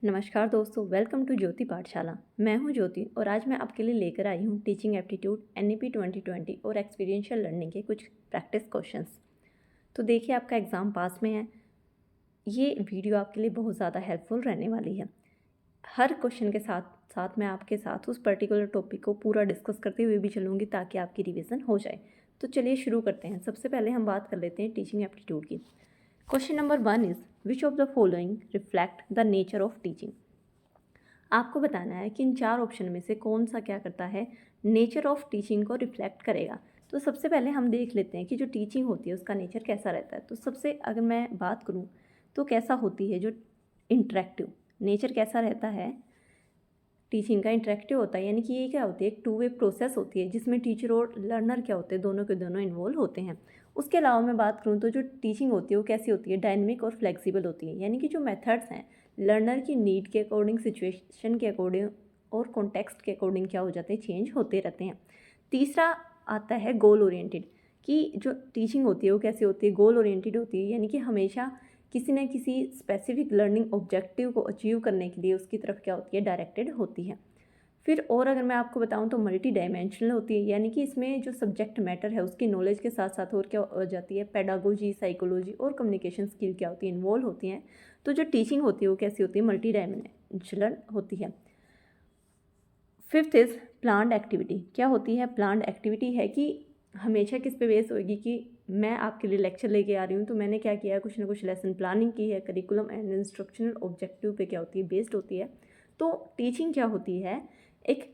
नमस्कार दोस्तों, welcome to ज्योति पाठशाला। मैं हूं ज्योति और आज मैं आपके लिए लेकर आई हूं टीचिंग एप्टीट्यूड एनईपी 2020 और एक्सपीरियंशियल लर्निंग के कुछ प्रैक्टिस क्वेश्चंस। तो देखिए, आपका एग्ज़ाम पास में है। ये वीडियो आपके लिए बहुत ज़्यादा हेल्पफुल रहने वाली है। हर क्वेश्चन के साथ साथ मैं आपके साथ उस पर्टिकुलर टॉपिक को पूरा डिस्कस करते हुए भी चलूँगी ताकि आपकी रिविज़न हो जाए। तो चलिए शुरू करते हैं। सबसे पहले हम बात कर लेते हैं टीचिंग एप्टीट्यूड की। Question number 1 is which of the following reflect the nature of teaching. आपको बताना है कि इन चार ऑप्शन में से कौन सा क्या करता है, नेचर ऑफ टीचिंग को रिफ्लेक्ट करेगा। तो सबसे पहले हम देख लेते हैं कि जो टीचिंग होती है उसका नेचर कैसा रहता है। तो सबसे अगर मैं बात करूं तो कैसा होती है जो इंटरेक्टिव नेचर कैसा रहता है, टीचिंग का इंटरेक्टिव होता है। यानी कि ये क्या होती है, एक टू वे प्रोसेस होती है जिसमें टीचर और लर्नर क्या होते हैं, दोनों के दोनों इन्वॉल्व होते हैं। उसके अलावा मैं बात करूँ तो जो टीचिंग होती है वो कैसी होती है, डायनेमिक और फ्लेक्सिबल होती है। यानी कि जो मेथड्स हैं लर्नर की नीड के अकॉर्डिंग, सिचुएशन के अकॉर्डिंग और कॉन्टेक्स्ट के अकॉर्डिंग क्या हो जाते हैं, चेंज होते रहते हैं। तीसरा आता है गोल ओरिएंटेड, कि जो टीचिंग होती है वो कैसी होती है, गोल ओरिएंटेड होती है। यानी कि हमेशा किसी न किसी स्पेसिफिक लर्निंग ऑब्जेक्टिव को अचीव करने के लिए उसकी तरफ क्या होती है, डायरेक्टेड होती है। फिर और अगर मैं आपको बताऊं तो मल्टी डायमेंशनल होती है। यानी कि इसमें जो सब्जेक्ट मैटर है उसकी नॉलेज के साथ साथ और क्या हो जाती है, पेडागोजी, साइकोलॉजी और कम्युनिकेशन स्किल क्या होती है, इन्वॉल्व होती हैं। तो जो टीचिंग होती है वो कैसी होती है, मल्टी डायमेंशनल होती है। Fifth is planned activity. क्या होती है, प्लान्ड एक्टिविटी है कि हमेशा किस पे बेस होगी कि मैं आपके लिए लेक्चर लेके आ रही हूँ तो मैंने क्या किया है, कुछ ना कुछ लेसन प्लानिंग की है, करिकुलम एंड इंस्ट्रक्शनल ऑब्जेक्टिव पे क्या होती है, बेस्ड होती है। तो टीचिंग क्या होती है, एक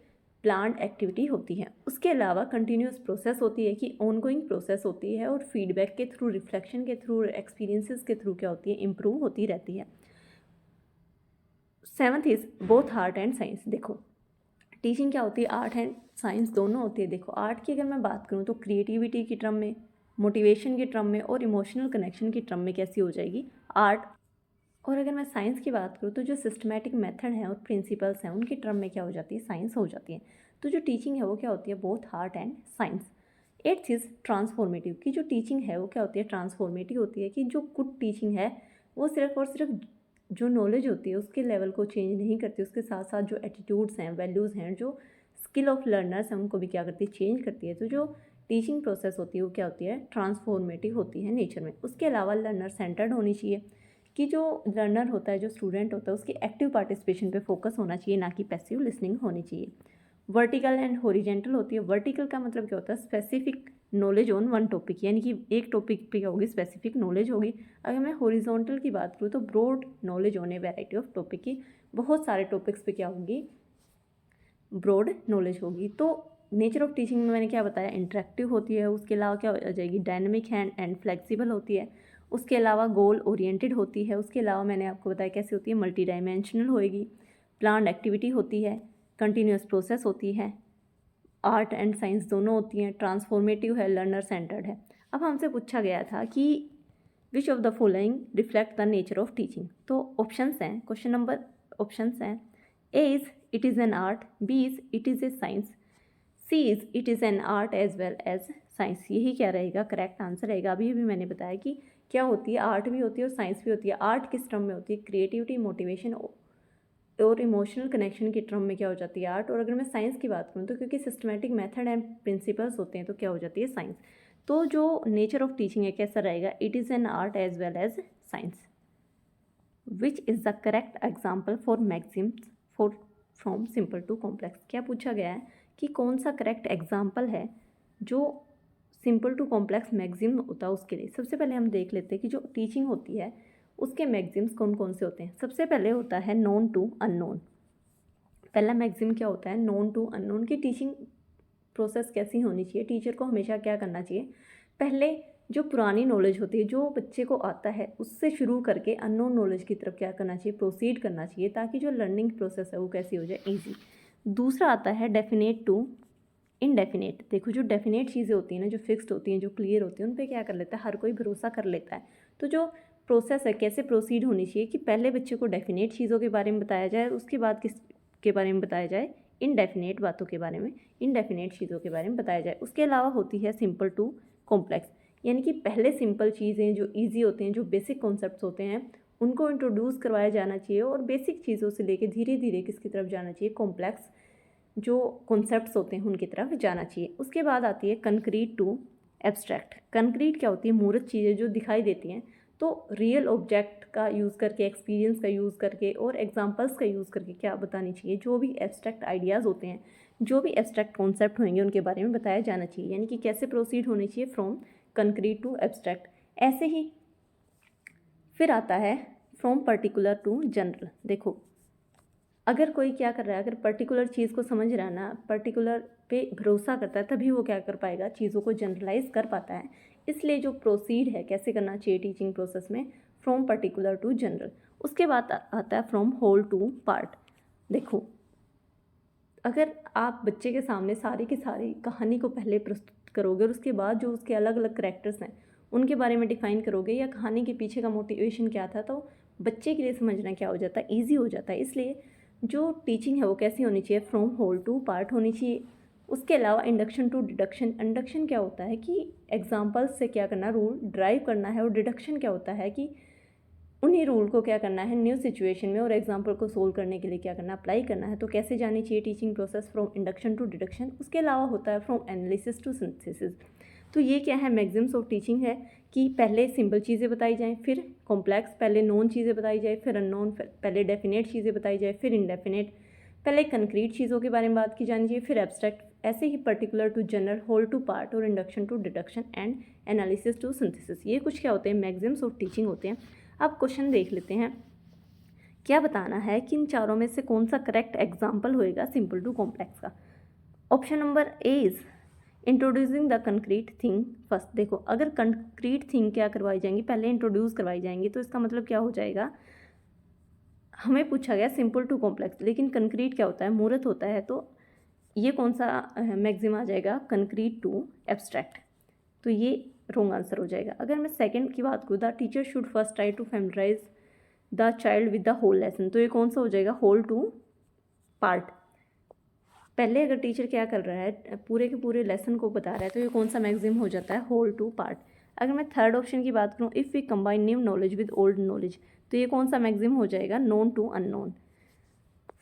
प्लान्ड एक्टिविटी होती है। उसके अलावा कंटिन्यूस प्रोसेस होती है कि ऑनगोइंग प्रोसेस होती है और फीडबैक के थ्रू, रिफ्लेक्शन के थ्रू, एक्सपीरियंसेस के थ्रू क्या होती है, इम्प्रूव होती रहती है। Seventh is both art and science. देखो टीचिंग क्या होती है, आर्ट एंड साइंस दोनों होती है। देखो आर्ट की अगर मैं बात करूँ तो क्रिएटिविटी की टर्म में, मोटिवेशन की टर्म में और इमोशनल कनेक्शन की टर्म में कैसी हो जाएगी, आर्ट। और अगर मैं साइंस की बात करूँ तो जो सिस्टमैटिक मेथड हैं और प्रिंसिपल्स हैं उनकी टर्म में क्या हो जाती है, साइंस हो जाती है। तो जो टीचिंग है वो क्या होती है, both art and science. Eighth is transformative, की जो टीचिंग है वो क्या होती है, ट्रांसफॉर्मेटिव होती है। कि जो गुड टीचिंग है वो सिर्फ और सिर्फ जो नॉलेज होती है उसके लेवल को चेंज नहीं करती, उसके साथ साथ जो एटीट्यूड्स हैं, वैल्यूज़ हैं, जो स्किल ऑफ लर्नर्स हैं उनको भी क्या करती है, चेंज करती है। तो जो टीचिंग प्रोसेस होती है वो क्या होती है, ट्रांसफॉर्मेटिव होती है नेचर में। उसके अलावा लर्नर सेंटर्ड होनी चाहिए, कि जो लर्नर होता है, जो स्टूडेंट होता है, उसकी एक्टिव पार्टिसिपेशन पे फोकस होना चाहिए, ना कि पैसिव लिसनिंग होनी चाहिए। वर्टिकल एंड हॉरिजेंटल होती है। वर्टिकल का मतलब क्या होता है, specific knowledge on one topic, यानी कि एक टॉपिक पे क्या होगी, स्पेसिफिक नॉलेज होगी। अगर मैं हॉरिजॉन्टल की बात करूँ तो ब्रॉड नॉलेज होने, वैरायटी ऑफ टॉपिक की, बहुत सारे टॉपिक्स पे क्या होगी, ब्रॉड नॉलेज होगी। तो नेचर ऑफ टीचिंग में मैंने क्या बताया, इंटरेक्टिव होती है। उसके अलावा क्या हो जाएगी, डायनेमिक एंड फ्लेक्सिबल होती है। उसके अलावा गोल ओरिएंटेड होती है। उसके अलावा मैंने आपको बताया कैसी होती है, मल्टी डायमेंशनल होएगी, प्लान्ड एक्टिविटी होती है, कंटिन्यूस प्रोसेस होती है, आर्ट एंड साइंस दोनों होती हैं, ट्रांसफॉर्मेटिव है, लर्नर सेंटर्ड है। अब हमसे पूछा गया था कि which of the following reflect the nature of teaching. तो ऑप्शंस हैं, क्वेश्चन नंबर ऑप्शंस हैं, A is it is an art, B is it is a science, C is it is an art as well as science. यही क्या रहेगा, correct answer रहेगा। अभी भी मैंने बताया कि क्या होती है, आर्ट भी होती है और साइंस भी होती है। आर्ट किस टर्म में होती है, क्रिएटिविटी, मोटिवेशन और इमोशनल कनेक्शन की टर्म में क्या हो जाती है, आर्ट। और अगर मैं साइंस की बात करूँ तो क्योंकि सिस्टमैटिक मेथड एंड प्रिंसिपल्स होते हैं तो क्या हो जाती है, साइंस। तो जो नेचर ऑफ टीचिंग है कैसा रहेगा, it is an art as well as science. Which is the correct example for maxims for from simple to complex. क्या पूछा गया है कि कौन सा करेक्ट एग्जाम्पल है जो सिंपल टू कॉम्प्लेक्स मैक्सिम होता है उसके लिए। सबसे पहले हम देख लेते हैं कि जो टीचिंग होती है उसके मैक्सिम्स कौन कौन से होते हैं। सबसे पहले होता है नोन टू अननोन। पहला मैक्सिम क्या होता है, नोन टू अननोन। की टीचिंग प्रोसेस कैसी होनी चाहिए, टीचर को हमेशा क्या करना चाहिए, पहले जो पुरानी नॉलेज होती है जो बच्चे को आता है उससे शुरू करके अननोन नॉलेज की तरफ क्या करना चाहिए, प्रोसीड करना चाहिए, ताकि जो लर्निंग प्रोसेस है वो कैसी हो जाए, ईजी। दूसरा आता है डेफिनेट टू इनडेफिनेट। देखो जो डेफिनेट चीज़ें होती हैं ना, जो फिक्स्ड होती हैं, जो क्लियर होती हैं, उन पर क्या कर लेता है, हर कोई भरोसा कर लेता है। तो जो प्रोसेस है कैसे प्रोसीड होनी चाहिए, कि पहले बच्चे को डेफिनेट चीज़ों के बारे में बताया जाए, उसके बाद किस के बारे में बताया जाए, इनडेफिनेट बातों के बारे में, इनडेफिनेट चीज़ों के बारे में बताया जाए। उसके अलावा होती है सिंपल टू कॉम्प्लेक्स, यानी कि पहले सिंपल चीज़ें जो ईजी होते हैं, जो बेसिक कॉन्सेप्ट्स होते हैं, उनको इंट्रोड्यूस करवाया जाना चाहिए और बेसिक चीज़ों से लेके धीरे धीरे किसकी तरफ जाना चाहिए, कॉम्प्लेक्स जो कॉन्सेप्ट्स होते हैं उनकी तरफ जाना चाहिए। उसके बाद आती है कंक्रीट टू एब्स्ट्रैक्ट। कंक्रीट क्या होती है, मूर्त चीज़ें जो दिखाई देती हैं, तो रियल ऑब्जेक्ट का यूज़ करके, एक्सपीरियंस का यूज़ करके और एग्जांपल्स का यूज़ करके क्या बतानी चाहिए, जो भी एब्स्ट्रैक्ट आइडियाज़ होते हैं, जो भी एब्स्ट्रैक्ट कॉन्सेप्ट होंगे उनके बारे में बताया जाना चाहिए। यानी कि कैसे प्रोसीड होनी चाहिए फ्रॉम कंक्रीट टू एब्स्ट्रैक्ट। ऐसे ही फिर आता है फ्रॉम पर्टिकुलर टू जनरल। देखो अगर कोई क्या कर रहा है, अगर पर्टिकुलर चीज़ को समझ रहा है ना, पर्टिकुलर पे भरोसा करता है, तभी वो क्या कर पाएगा, चीज़ों को जनरलाइज कर पाता है। इसलिए जो प्रोसीड है कैसे करना चाहिए टीचिंग प्रोसेस में, फ्रॉम पर्टिकुलर टू जनरल। उसके बाद आता है फ्रॉम होल टू पार्ट। देखो अगर आप बच्चे के सामने सारी की सारी कहानी को पहले प्रस्तुत करोगे और उसके बाद जो उसके अलग अलग करैक्टर्स हैं उनके बारे में डिफाइन करोगे, या कहानी के पीछे का मोटिवेशन क्या था, तो बच्चे के लिए समझना क्या हो जाता है, ईजी हो जाता है। इसलिए जो टीचिंग है वो कैसी होनी चाहिए, फ्रॉम होल टू पार्ट होनी चाहिए। उसके अलावा इंडक्शन टू डिडक्शन। इंडक्शन क्या होता है कि एग्जाम्पल्स से क्या करना, रूल ड्राइव करना है, और डिडक्शन क्या होता है कि उन्हीं रूल को क्या करना है न्यू सिचुएशन में और एग्जाम्पल को सोल्व करने के लिए क्या करना, अप्लाई करना है। तो कैसे जानी चाहिए teaching process, from induction to deduction. उसके अलावा होता है फ्रॉम एनालिसिस टू सिंथेसिस। तो ये क्या है, मैक्सिम्स ऑफ टीचिंग है कि पहले सिंपल चीज़ें बताई जाएँ, फिर कॉम्प्लेक्स, पहले नोन चीज़ें बताई जाए, फिर अननोन, पहले डेफिनेट चीज़ें बताई जाए, फिर इनडेफिनेट, पहले कंक्रीट चीज़ों के बारे में बात की जानी चाहिए, फिर एब्स्ट्रैक्ट, ऐसे ही particular to general, whole to part और induction to deduction and analysis to synthesis. ये कुछ क्या होते हैं, मैक्सिम्स ऑफ टीचिंग होते हैं। अब क्वेश्चन देख लेते हैं। क्या बताना है कि इन चारों में से कौन सा करेक्ट एग्जाम्पल होएगा सिंपल टू कॉम्प्लेक्स का। Option number A is introducing the concrete thing first. देखो अगर कंक्रीट थिंग क्या करवाई जाएंगी, पहले इंट्रोड्यूस करवाई जाएंगी, तो इसका मतलब क्या हो जाएगा, हमें पूछा गया सिंपल टू कॉम्प्लेक्स, लेकिन कंक्रीट क्या होता है, मूर्त होता है, तो ये कौन सा मैक्सिम आ जाएगा, कंक्रीट टू एब्स्ट्रैक्ट। तो ये रॉन्ग आंसर हो जाएगा। अगर मैं सेकंड की बात करूँ, the teacher should first try to familiarise the child with the whole lesson, तो ये कौन सा हो जाएगा, होल टू पार्ट। पहले अगर टीचर क्या कर रहा है, पूरे के पूरे लेसन को बता रहा है, तो ये कौन सा मैक्सिम हो जाता है, होल टू पार्ट। अगर मैं थर्ड ऑप्शन की बात करूँ, if we combine new knowledge with old knowledge, तो ये कौन सा मैक्सिम हो जाएगा, नोन टू अननोन।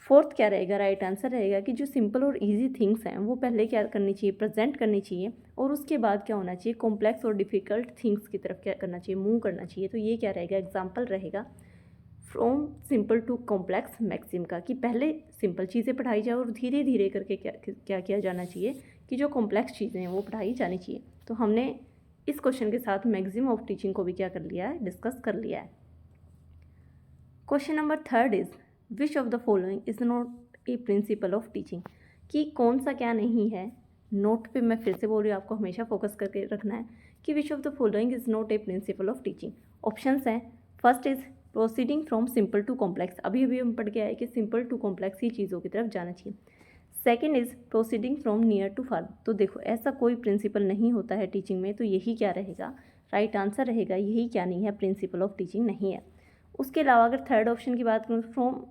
फोर्थ क्या रहेगा, राइट आंसर रहेगा कि जो सिंपल और इजी थिंग्स हैं वो पहले क्या करनी चाहिए, प्रेजेंट करनी चाहिए, और उसके बाद क्या होना चाहिए, कॉम्प्लेक्स और डिफ़िकल्ट थिंग्स की तरफ क्या करना चाहिए, मूव करना चाहिए। तो ये क्या रहेगा, एग्जाम्पल रहेगा from simple to complex maxim का, कि पहले सिंपल चीज़ें पढ़ाई जाए और धीरे धीरे करके क्या किया जाना चाहिए कि जो कॉम्प्लेक्स चीज़ें हैं वो पढ़ाई जानी चाहिए। तो हमने इस क्वेश्चन के साथ मैक्सिम ऑफ टीचिंग को भी क्या कर लिया है, डिस्कस कर लिया है। Question number third is which of the following is not a principle of teaching, कि कौन सा क्या नहीं है। नोट पे मैं फिर से बोल रही हूँ, आपको हमेशा फोकस करके रखना है कि which of the following is not a principle of teaching. Options हैं, first is proceeding from simple to complex, अभी अभी हम पढ़ के आए कि सिंपल टू कॉम्प्लेक्स ही चीज़ों की तरफ जाना चाहिए। Second is proceeding from near to far, तो देखो ऐसा कोई प्रिंसिपल नहीं होता है टीचिंग में, तो यही क्या रहेगा, राइट आंसर रहेगा, यही क्या नहीं है, प्रिंसिपल ऑफ टीचिंग नहीं है। उसके अलावा अगर थर्ड ऑप्शन की बात करूँ, फ्रॉम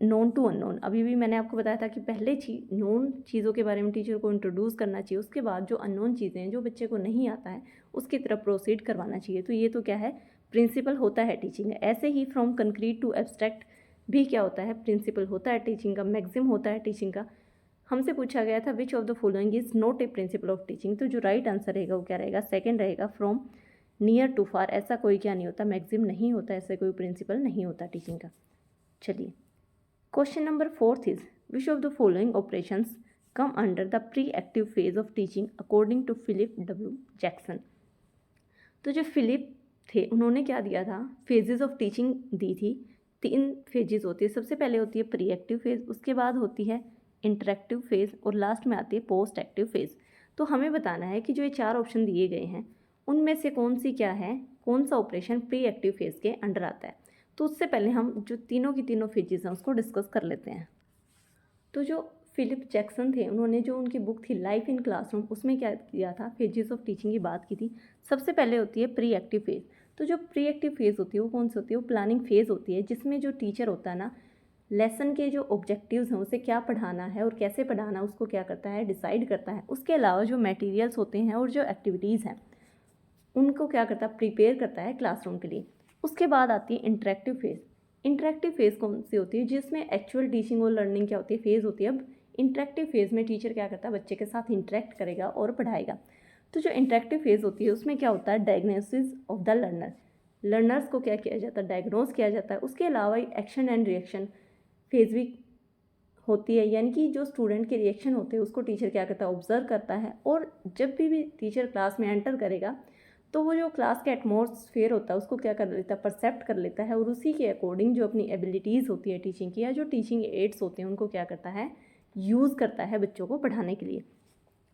नोन टू अननोन, अभी भी मैंने आपको बताया था कि पहले नोन चीज़ों के बारे में टीचर को इंट्रोड्यूस करना चाहिए, उसके बाद जो अननोन चीज़ें हैं जो बच्चे को नहीं आता है उसकी तरफ प्रोसीड करवाना चाहिए। तो ये तो क्या है, प्रिंसिपल होता है टीचिंग। ऐसे ही फ्रॉम कंक्रीट टू एब्स्ट्रैक्ट भी क्या होता है, प्रिंसिपल होता है टीचिंग का, मैक्सिम होता है टीचिंग का। हमसे पूछा गया था विच of the following is not a principle of teaching, तो जो राइट आंसर रहेगा वो क्या रहेगा, सेकेंड रहेगा, फ्रॉम नियर टू फार। ऐसा कोई क्या नहीं होता, मैक्सिम नहीं होता, ऐसा कोई प्रिंसिपल नहीं होता टीचिंग का। चलिए question number fourth is which of the following operations come under the pre active phase of teaching according to Philip W Jackson. तो जो फिलिप थे उन्होंने क्या दिया था, फेजेस ऑफ टीचिंग दी थी। 3 फेजेस होती है, सबसे पहले होती है प्री एक्टिव फेज, उसके बाद होती है इंटरेक्टिव फेज, और लास्ट में आती है पोस्ट एक्टिव फेज। तो हमें बताना है कि जो ये 4 ऑप्शन दिए गए हैं उनमें से कौन सी क्या है, कौन सा ऑपरेशन प्री एक्टिव फेज के अंडर आता है। तो उससे पहले हम जो तीनों की तीनों फेजेस हैं उसको डिस्कस कर लेते हैं। तो जो फिलिप जैक्सन थे उन्होंने जो उनकी बुक थी लाइफ इन क्लासरूम, उसमें क्या किया था, फेजेस ऑफ टीचिंग की बात की थी। सबसे पहले होती है प्री एक्टिव फेज। तो जो प्री एक्टिव फेज होती है वो कौन सी होती है, वो प्लानिंग फेज होती है, जिसमें जो टीचर होता है ना, लेसन के जो ऑब्जेक्टिव्स हैं उसे क्या पढ़ाना है और कैसे पढ़ाना उसको क्या करता है, डिसाइड करता है। उसके अलावा जो मटेरियल्स होते हैं और जो एक्टिविटीज़ हैं उनको क्या करता है, प्रिपेयर करता है क्लासरूम के लिए। उसके बाद आती है इंटरेक्टिव फेज़। इंटरेक्टिव फेज़ कौन सी होती है? जिसमें एक्चुअल टीचिंग और लर्निंग क्या होती है, फेज़ होती है। अब इंटरेक्टिव फेज़ में टीचर क्या करता है, बच्चे के साथ इंटरेक्ट करेगा और पढ़ाएगा। तो जो इंटरेक्टिव फेज़ होती है उसमें क्या होता है, diagnosis of the learner, learners को क्या किया जाता है, डायग्नोस किया जाता है। उसके अलावा एक्शन एंड रिएक्शन फेज़ भी होती है, यानी कि जो स्टूडेंट के रिएक्शन होते हैं उसको टीचर क्या करता है, ऑब्जर्व करता है। और जब भी टीचर क्लास में एंटर करेगा तो वो जो क्लास का एटमॉस्फेयर होता है उसको क्या कर लेता है, परसेप्ट कर लेता है, और उसी के अकॉर्डिंग जो अपनी एबिलिटीज़ होती है टीचिंग की, या जो टीचिंग एड्स होते हैं उनको क्या करता है, यूज़ करता है बच्चों को पढ़ाने के लिए।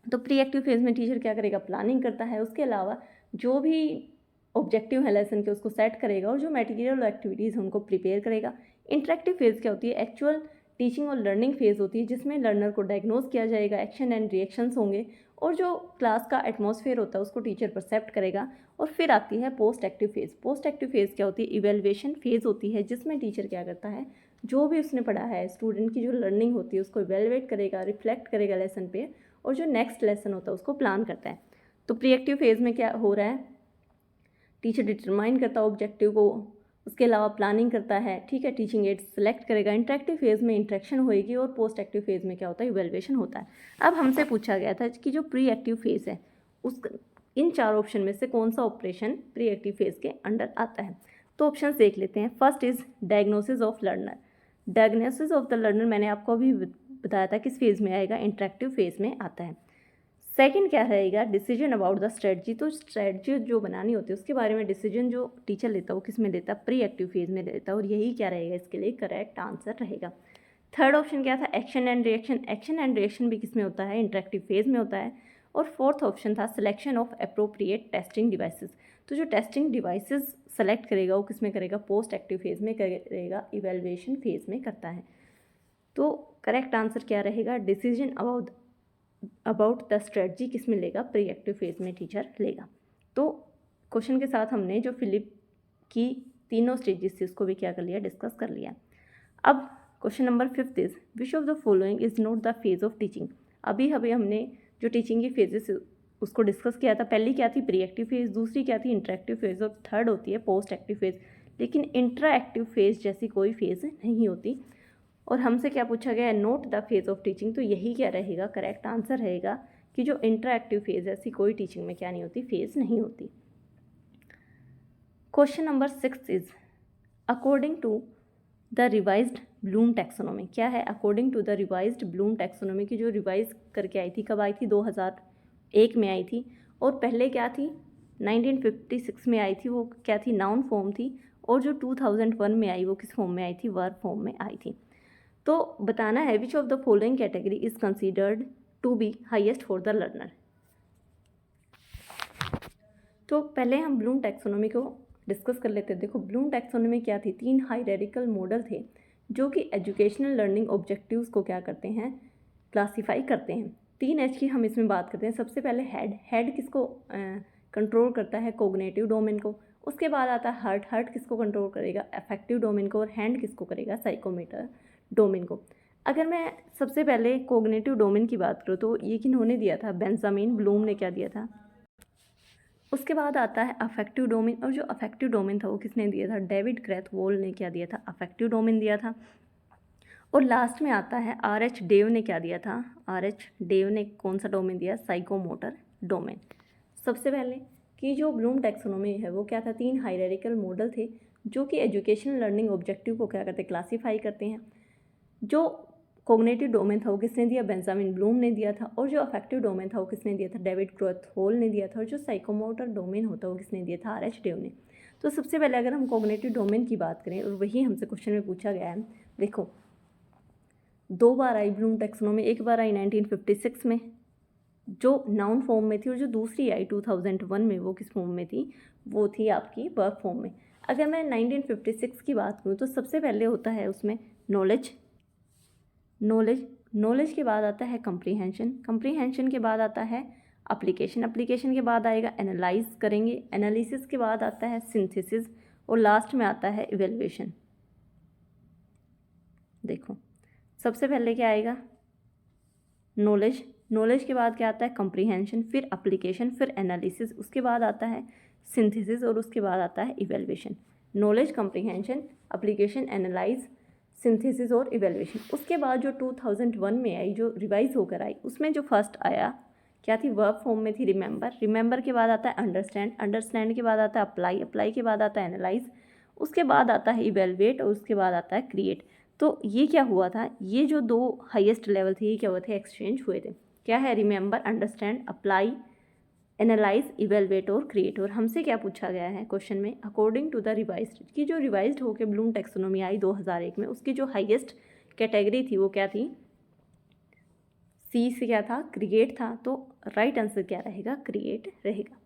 तो प्री एक्टिव फेज़ में टीचर क्या करेगा, प्लानिंग करता है। उसके अलावा जो भी ऑब्जेक्टिव है लेसन के उसको सेट करेगा, और जो मटेरियल और एक्टिविटीज़ उनको प्रिपेयर करेगा। इंटरेक्टिव फेज़ क्या होती है, एक्चुअल टीचिंग और लर्निंग फेज़ होती है, जिसमें लर्नर को डायग्नोज किया जाएगा, एक्शन एंड रिएक्शंस होंगे, और जो क्लास का एटमॉस्फेयर होता है उसको टीचर परसेप्ट करेगा। और फिर आती है post active phase. Post active phase क्या होती है, इवेल्युएशन फेज़ होती है, जिसमें टीचर क्या करता है, जो भी उसने पढ़ा है, स्टूडेंट की जो लर्निंग होती है उसको इवेलुएट करेगा, रिफ्लेक्ट करेगा लेसन पे, और जो नेक्स्ट लेसन होता है उसको प्लान करता है। तो प्री एक्टिव फेज़ में क्या हो रहा है, टीचर डिटरमाइन करता है ऑब्जेक्टिव को, उसके अलावा प्लानिंग करता है, ठीक है, टीचिंग एड सेलेक्ट करेगा। इंटरेक्टिव फेज़ में इंटरेक्शन होएगी, और पोस्ट एक्टिव फेज़ में क्या होता है, इवेल्युएशन होता है। अब हमसे पूछा गया था कि जो प्री एक्टिव फेज़ है उस इन चार ऑप्शन में से कौन सा ऑपरेशन प्री एक्टिव फेज़ के अंडर आता है। तो ऑप्शंस देख लेते हैं। First is diagnosis of learner. Diagnosis of the learner मैंने आपको अभी बताया था किस फेज़ में आएगा, इंटरेक्टिव फेज़ में आता है। सेकंड क्या रहेगा, डिसीजन अबाउट द स्ट्रेटजी। तो स्ट्रेटजी जो बनानी होती है उसके बारे में डिसीजन जो टीचर लेता है वो किस में लेता है, प्री एक्टिव फेज़ में लेता है, और यही क्या रहेगा इसके लिए करेक्ट आंसर रहेगा। थर्ड ऑप्शन क्या था, action and reaction. Action and reaction भी किस में होता है, इंटरेक्टिव फेज़ में होता है। और फोर्थ ऑप्शन था selection of appropriate testing devices. तो जो टेस्टिंग डिवाइसेस सेलेक्ट करेगा वो किस में करेगा, पोस्ट एक्टिव फेज़ में करेगा, इवेल्युएशन फेज़ में करता है। तो करेक्ट आंसर क्या रहेगा, डिसीजन अबाउट द स्ट्रेटजी किस में लेगा, प्री एक्टिव फेज़ में टीचर लेगा। तो क्वेश्चन के साथ हमने जो फिलिप की तीनों स्टेजेस थी उसको भी क्या कर लिया, डिस्कस कर लिया। अब question number 5 is which of the following is not the phase of teaching. अभी हमने जो टीचिंग की फेजेस उसको डिस्कस किया था। पहली क्या थी, प्री एक्टिव फेज़, दूसरी क्या थी, इंटरेक्टिव फेज़, और थर्ड होती है पोस्ट एक्टिव फेज़। लेकिन इंट्रा एक्टिव फेज़ जैसी कोई फेज़ नहीं होती। और हमसे क्या पूछा गया है, note the phase of teaching. तो यही क्या रहेगा, करेक्ट आंसर रहेगा कि जो इंटरएक्टिव फेज़ ऐसी कोई टीचिंग में क्या नहीं होती, फेज़ नहीं होती। Question number 6 is according to the revised Bloom taxonomy. क्या है, according to the revised Bloom taxonomy की जो रिवाइज करके आई थी, कब आई थी, 2001 में आई थी। और पहले क्या थी, 1956 में आई थी, वो क्या थी, नाउन फॉर्म थी। और जो 2001 में आई वो किस फॉर्म में आई थी, वर्ब फॉर्म में आई थी। तो बताना है which of the following category is considered to be highest for the learner. तो पहले हम ब्लूम टैक्सोनॉमी को डिस्कस कर लेते हैं। देखो ब्लूम टैक्सोनॉमी क्या थी, 3 हायरार्किकल मॉडल थे जो कि एजुकेशनल लर्निंग ऑब्जेक्टिव्स को क्या करते हैं, क्लासीफाई करते हैं। 3 एच की हम इसमें बात करते हैं। सबसे पहले हेड किसको कंट्रोल करता है, कोग्निटिव डोमेन को। उसके बाद आता है हार्ट किसको कंट्रोल करेगा, अफेक्टिव डोमेन को। और हैंड किसको करेगा, साइकोमोटर डोमेन को। अगर मैं सबसे पहले कोग्निटिव डोमेन की बात करूँ तो ये किन्होंने दिया था, बेंजामिन ब्लूम ने क्या दिया था। उसके बाद आता है अफेक्टिव डोमेन, और जो अफेक्टिव डोमेन था वो किसने दिया था, डेविड क्रैथवोल ने क्या दिया था, अफेक्टिव डोमेन दिया था। और लास्ट में आता है RH डेव ने क्या दिया था, RH डेव ने कौन सा डोमेन दिया, साइकोमोटर डोमेन। सबसे पहले कि जो ब्लूम टैक्सोनॉमी है वो क्या था, 3 हायरार्किकल मॉडल थे जो कि एजुकेशनल लर्निंग ऑब्जेक्टिव को क्या करते हैं, क्लासीफाई करते हैं। जो कोग्निटिव डोमेन था वो किसने दिया, बेंजामिन ब्लूम ने दिया था। और जो अफेक्टिव डोमेन था वो किसने दिया था, डेविड क्रैथवोल ने दिया था। और जो साइकोमोटर डोमेन होता है वो किसने दिया था, RH डेव ने। तो सबसे पहले अगर हम कोग्निटिव डोमेन की बात करें, और वही हमसे क्वेश्चन में पूछा गया है। देखो 2 बार आई ब्लूम टैक्सोनॉमी, एक बार आई 1956 में जो नाउन फॉर्म में थी, और जो दूसरी आई 2001 में वो किस फॉर्म में थी, वो थी आपकी वर्ब फॉर्म में। अगर मैं 1956 की बात करूँ तो सबसे पहले होता है उसमें नॉलेज के बाद आता है कंप्रीहेंशन के बाद आता है एप्लीकेशन के बाद आएगा एनालाइज करेंगे, एनालिसिस के बाद आता है सिंथेसिस, और लास्ट में आता है इवेल्युएशन। देखो सबसे पहले क्या आएगा, नॉलेज के बाद क्या आता है, कंप्रीहेंशन, फिर एप्लीकेशन, फिर एनालिसिस, उसके बाद आता है सिंथेसिस, और उसके बाद आता है evaluation. Knowledge comprehension, application, analyse, synthesis और इवेल्युएशन। उसके बाद जो 2001 में आई, जो रिवाइज होकर आई, उसमें जो फर्स्ट आया क्या थी, वर्ब फॉर्म में थी रिमेंबर। रिमेंबर के बाद आता है अंडरस्टैंड, अंडरस्टैंड के बाद आता है अप्लाई, अप्लाई के बाद आता है एनालाइज, उसके बाद आता है इवेलुएट और उसके बाद आता है क्रिएट। तो ये क्या हुआ था, ये जो 2 हाईएस्ट लेवल थे ये क्या हुए थे, एक्सचेंज हुए थे। क्या है, remember, understand, apply, analyse, evaluate और क्रिएट। और हमसे क्या पूछा गया है क्वेश्चन में, अकॉर्डिंग टू द रिवाइज्ड, की जो रिवाइज्ड होकर ब्लूम टैक्सोनॉमी आई 2001 में, उसकी जो हाईएस्ट कैटेगरी थी वो क्या थी, सी से क्या था, क्रिएट था। तो राइट आंसर क्या रहेगा, क्रिएट रहेगा।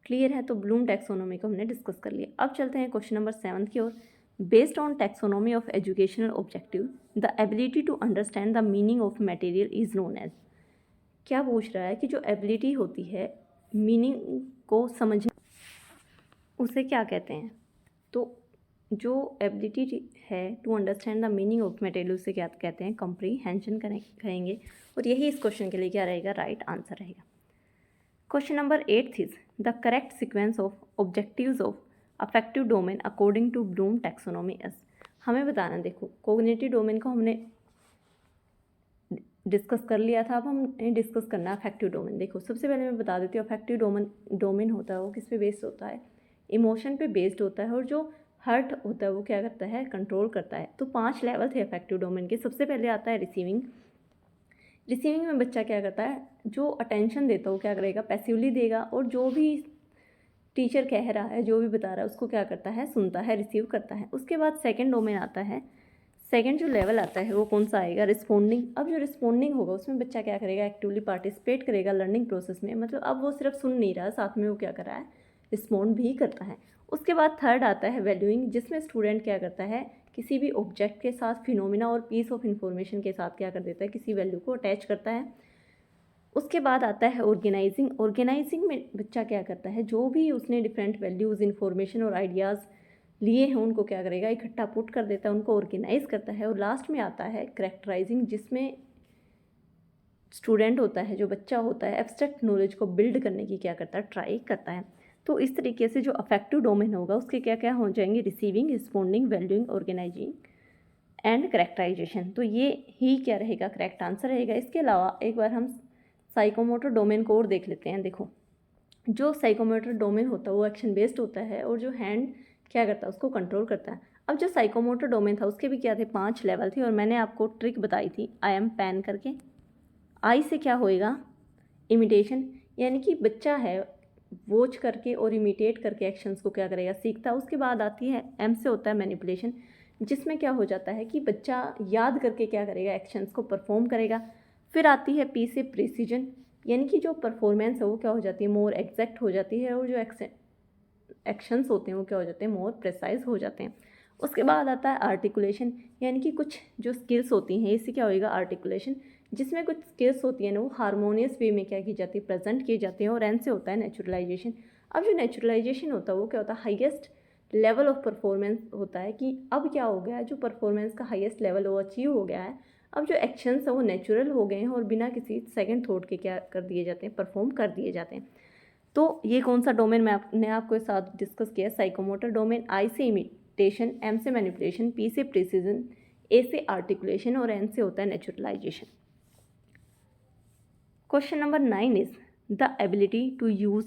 क्लियर है, तो ब्लूम टैक्सोनॉमी को हमने डिस्कस कर लिया। अब चलते हैं क्वेश्चन नंबर 7 की ओर। Based on taxonomy of educational objective, the ability to understand the meaning of material is known as. क्या पूछ रहा है कि जो एबिलिटी होती है मीनिंग को समझने, उसे क्या कहते हैं। तो जो एबिलिटी है to understand the meaning of material, उसे क्या कहते हैं, कॉम्प्रीहेंशन कहेंगे। और यही इस क्वेश्चन के लिए क्या रहेगा, राइट आंसर रहेगा। Question number 8 is the correct sequence of objectives of affective domain according to Bloom taxonomy एस। हमें बताना, देखो कोग्निटिव डोमेन को हमने डिस्कस कर लिया था, अब हमें डिस्कस करना है अफेक्टिव डोमेन। देखो सबसे पहले मैं बता देती हूँ, अफेक्टिव डोमेन होता है वो किस पे बेस्ड होता है, इमोशन पे बेस्ड होता है। और जो हर्ट होता है वो क्या करता है, कंट्रोल करता है। तो 5 लेवल थे अफेक्टिव डोमेन के। सबसे पहले आता है रिसीविंग। रिसीविंग में बच्चा क्या करता है, जो अटेंशन देता है वो क्या करेगा, पैसिवली देगा। और जो भी टीचर कह रहा है, जो भी बता रहा है, उसको क्या करता है, सुनता है, रिसीव करता है। उसके बाद सेकंड डोमेन आता है, सेकंड जो लेवल आता है वो कौन सा आएगा, रिस्पोंडिंग। अब जो रिस्पोंडिंग होगा उसमें बच्चा क्या करेगा, एक्टिवली पार्टिसिपेट करेगा लर्निंग प्रोसेस में। मतलब अब वो सिर्फ सुन नहीं रहा, साथ में वो क्या कर रहा है, रिस्पॉन्ड भी करता है। उसके बाद थर्ड आता है वैल्यूइंग, जिसमें स्टूडेंट क्या करता है, किसी भी ऑब्जेक्ट के साथ फिनोमिना और पीस ऑफ इंफॉर्मेशन के साथ क्या कर देता है, किसी वैल्यू को अटैच करता है। उसके बाद आता है ऑर्गेनाइजिंग। ऑर्गेनाइजिंग में बच्चा क्या करता है, जो भी उसने डिफरेंट वैल्यूज़, इन्फॉर्मेशन और आइडियाज़ लिए हैं उनको क्या करेगा, इकट्ठा पुट कर देता है, उनको ऑर्गेनाइज करता है। और लास्ट में आता है करेक्टराइजिंग, जिसमें स्टूडेंट होता है, जो बच्चा होता है, एब्स्ट्रैक्ट नॉलेज को बिल्ड करने की क्या करता है, ट्राई करता है। तो इस तरीके से जो अफेक्टिव डोमेन होगा उसके क्या क्या हो जाएंगे, receiving, responding, valuing, organising and characterisation. तो ये ही क्या रहेगा, करेक्ट आंसर रहेगा। इसके अलावा एक बार हम साइकोमोटर डोमेन को और देख लेते हैं। देखो जो साइकोमोटर डोमेन होता है वो एक्शन बेस्ड होता है, और जो हैंड क्या करता है, उसको कंट्रोल करता है। अब जो साइकोमोटर डोमेन था उसके भी क्या थे, 5 लेवल थे। और मैंने आपको ट्रिक बताई थी, आई एम पैन करके। आई से क्या होएगा, इमिटेशन, यानी कि बच्चा है वॉच करके और इमिटेट करके एक्शंस को क्या करेगा, सीखता है। उसके बाद आती है एम से होता है मैनिपुलेशन, जिसमें क्या हो जाता है कि बच्चा याद करके क्या करेगा, एक्शंस को परफॉर्म करेगा। फिर आती है पी से प्रिसीजन, यानी कि जो परफॉर्मेंस है वो क्या हो जाती है, मोर एग्जैक्ट हो जाती है। और जो एक्शंस होते हैं वो क्या हो जाते हैं, मोर प्रेसाइज हो जाते हैं। उसके बाद आता है आर्टिकुलेशन, यानी कि कुछ जो स्किल्स होती हैं, इससे क्या होएगा, आर्टिकुलेशन, जिसमें कुछ स्किल्स होती हैं ना वो हारमोनियस वे में क्या की जाती है, प्रेजेंट किए जाते हैं। और एन से होता है नेचुरलाइजेशन। अब जो नेचुरलाइजेशन होता है वो क्या होता है, हाईएस्ट लेवल ऑफ परफॉर्मेंस होता है। कि अब क्या हो गया है, जो परफॉर्मेंस का हाईएस्ट लेवल वो अचीव हो गया है। अब जो एक्शंस है वो नेचुरल हो गए हैं और बिना किसी सेकंड थॉट के क्या कर दिए जाते हैं, परफॉर्म कर दिए जाते हैं। तो ये कौन सा डोमेन मैंने आपको साथ डिस्कस किया, साइकोमोटर डोमेन। आई से इमिटेशन, एम से मैनिपुलेशन, पी से प्रिसीजन, ए से आर्टिकुलेशन और एन से होता है naturalization. Question number 9 is the ability to use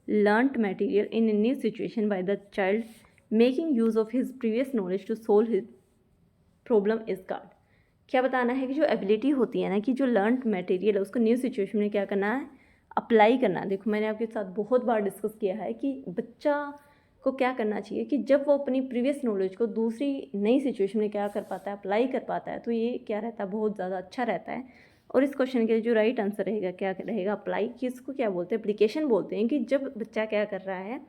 learned material in a new situation by the child making use of his previous knowledge to solve his problem is called. क्या बताना है कि जो ability होती है ना, कि जो लर्नड मटेरियल है उसको न्यू सिचुएशन में क्या करना है, अप्लाई करना। देखो मैंने आपके साथ बहुत बार डिस्कस किया है कि बच्चा को क्या करना चाहिए कि जब वो अपनी प्रीवियस नॉलेज को दूसरी नई सिचुएशन में क्या कर पाता है, अप्लाई कर पाता है, तो ये क्या रहता है, बहुत ज़्यादा अच्छा रहता है। और इस क्वेश्चन के लिए जो राइट आंसर रहेगा क्या रहेगा, अप्लाई, कि इसको क्या बोलते हैं, एप्लीकेशन बोलते हैं। कि जब बच्चा क्या कर रहा है,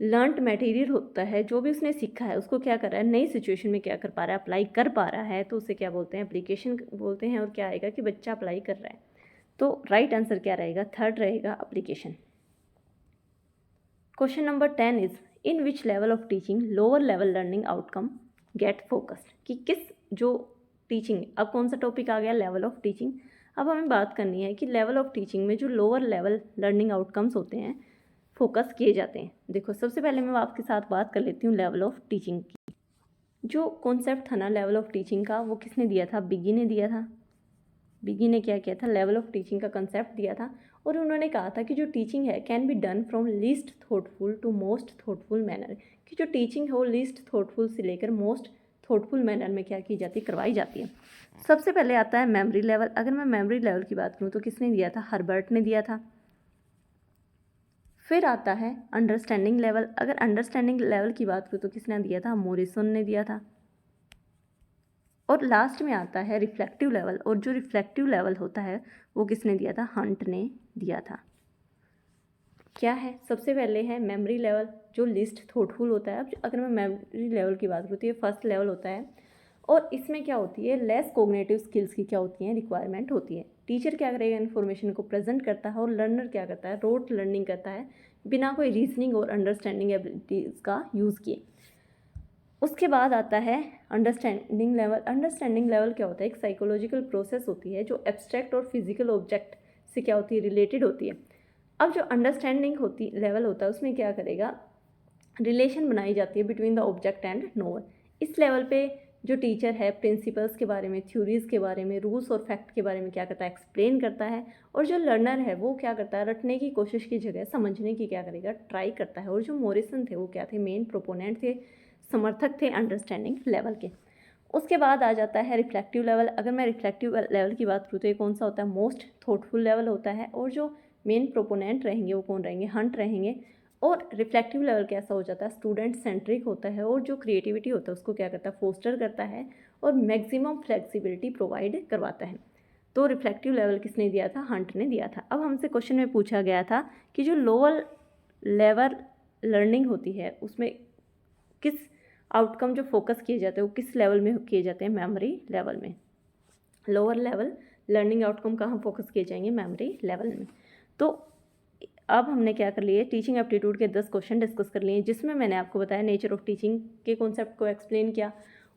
लर्नड मटेरियल होता है, जो भी उसने सीखा है उसको क्या कर रहा है, नई सिचुएशन में क्या कर पा रहा है, अप्लाई कर पा रहा है, तो उसे क्या बोलते हैं, एप्लीकेशन बोलते हैं। और क्या आएगा कि बच्चा अप्लाई कर रहा है। तो राइट आंसर क्या रहेगा, थर्ड रहेगा, application. Question number 10 is in which level of teaching lower level learning outcome get focused. कि किस जो टीचिंग, अब कौन सा टॉपिक आ गया, लेवल ऑफ टीचिंग। अब हमें बात करनी है कि लेवल ऑफ टीचिंग में जो लोअर लेवल लर्निंग आउटकम्स होते हैं फोकस किए जाते हैं। देखो सबसे पहले मैं आपके साथ बात कर लेती हूँ लेवल ऑफ टीचिंग की। जो कॉन्सेप्ट था ना लेवल ऑफ टीचिंग का, वो किसने दिया था? बिगी ने दिया था। बिगी ने क्या किया था? लेवल ऑफ टीचिंग का कंसेप्ट दिया था और उन्होंने कहा था कि जो टीचिंग है can be done from least thoughtful to most thoughtful manner, कि जो टीचिंग है वो लीस्ट थॉटफुल से लेकर मोस्ट थॉटफुल मैनर में क्या की जाती है? करवाई जाती है। सबसे पहले आता है मेमोरी लेवल। अगर मैं मेमोरी लेवल की बात करूँ तो किसने दिया था? हर्बर्ट ने दिया था। फिर आता है अंडरस्टैंडिंग लेवल। अगर अंडरस्टैंडिंग लेवल की बात करूँ तो किसने दिया था? मोरिसन ने दिया था। और लास्ट में आता है रिफ्लेक्टिव लेवल, और जो रिफ्लेक्टिव लेवल होता है वो किसने दिया था? हंट ने दिया था। क्या है? सबसे पहले है मेमोरी लेवल जो लिस्ट थॉटफुल होता है। अब अगर मैं मेमोरी लेवल की बात करूँ तो ये फर्स्ट लेवल होता है और इसमें क्या होती है? लेस कोग्निटिव स्किल्स की क्या होती हैं? रिक्वायरमेंट होती है। टीचर क्या करेगा? इन्फॉर्मेशन को प्रेजेंट करता है और लर्नर क्या करता है? रोट लर्निंग करता है बिना कोई रीजनिंग और अंडरस्टैंडिंग एबिलिटीज़ का यूज़ किए। उसके बाद आता है अंडरस्टैंडिंग लेवल। अंडरस्टैंडिंग लेवल क्या होता है? एक साइकोलॉजिकल प्रोसेस होती है जो एब्स्ट्रैक्ट और फिजिकल ऑब्जेक्ट से क्या होती है? रिलेटेड होती है। अब जो अंडरस्टैंडिंग होती लेवल होता है उसमें क्या करेगा? रिलेशन बनाई जाती है between the object and knower. इस लेवल पे जो टीचर है प्रिंसिपल्स के बारे में, थ्योरीज के बारे में, रूल्स और फैक्ट के बारे में क्या करता है? एक्सप्लेन करता है। और जो लर्नर है वो क्या करता है? रटने की कोशिश की जगह समझने की क्या करेगा? ट्राई करता है। और जो मोरिसन थे वो क्या थे? मेन प्रोपोनेंट थे, समर्थक थे अंडरस्टैंडिंग लेवल के। उसके बाद आ जाता है रिफ्लेक्टिव लेवल। अगर मैं रिफ्लेक्टिव लेवल की बात करूँ तो ये कौन सा होता है? मोस्ट थॉटफुल लेवल होता है। और जो मेन प्रोपोनेंट रहेंगे वो कौन रहेंगे? हंट रहेंगे। और रिफ्लेक्टिव लेवल कैसा हो जाता है? स्टूडेंट सेंट्रिक होता है और जो क्रिएटिविटी होता है उसको क्या करता है? फोस्टर करता है और मैक्सिमम फ्लेक्सिबिलिटी प्रोवाइड करवाता है। तो रिफ्लेक्टिव लेवल किसने दिया था? हंट ने दिया था। अब हमसे क्वेश्चन में पूछा गया था कि जो लोअर लेवल लर्निंग होती है उसमें किस आउटकम जो फोकस किए जाते हैं वो किस लेवल में किए जाते हैं? मेमोरी लेवल में। लोअर लेवल लर्निंग आउटकम कहाँ फोकस किए जाएंगे? मेमोरी लेवल में। तो अब हमने क्या कर लिए? टीचिंग एप्टीट्यूड के 10 क्वेश्चन डिस्कस कर लिए जिसमें मैंने आपको बताया नेचर ऑफ टीचिंग के कॉन्सेप्ट को एक्सप्लेन किया।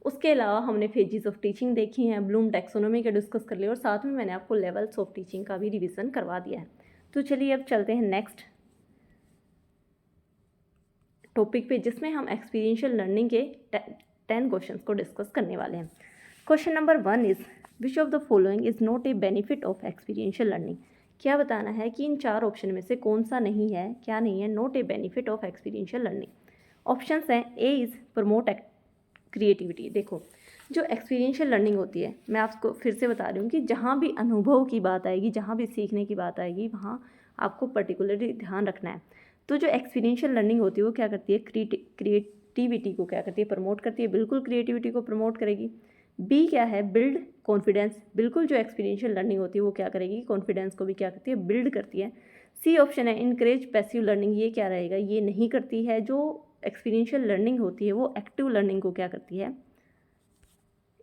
उसके अलावा हमने फेजेस ऑफ टीचिंग देखी हैं, ब्लूम टैक्सोनॉमी का डिस्कस कर लिया और साथ में मैंने आपको लेवल्स ऑफ टीचिंग का भी रिवीजन करवा दिया है। तो चलिए अब चलते हैं नेक्स्ट टॉपिक पे जिसमें हम एक्सपीरियंशियल लर्निंग के 10 क्वेश्चन को डिस्कस करने वाले हैं। Question number 1 is which of the following is not a benefit of experiential learning. क्या बताना है कि इन 4 ऑप्शन में से कौन सा नहीं है? क्या नहीं है? Not a benefit of experiential learning. Options हैं ए इज प्रमोट क्रिएटिविटी। देखो जो एक्सपीरियंशियल लर्निंग होती है, मैं आपको फिर से बता रही हूँ कि जहाँ भी अनुभव की बात आएगी, जहाँ भी सीखने की बात आएगी, वहाँ आपको पर्टिकुलरली ध्यान रखना है। तो जो एक्सपीरियंशियल लर्निंग होती है वो क्या करती है? क्रिएटिविटी को क्या करती है? प्रमोट करती है। बिल्कुल क्रिएटिविटी को प्रमोट करेगी। बी क्या है? Build confidence. बिल्कुल जो एक्सपीरियंशियल लर्निंग होती है वो क्या करेगी? कॉन्फिडेंस को भी क्या करती है? बिल्ड करती है। सी ऑप्शन है इनकरेज पैसिव लर्निंग। ये क्या रहेगा? ये नहीं करती है। जो एक्सपीरियंशियल लर्निंग होती है वो एक्टिव लर्निंग को क्या करती है?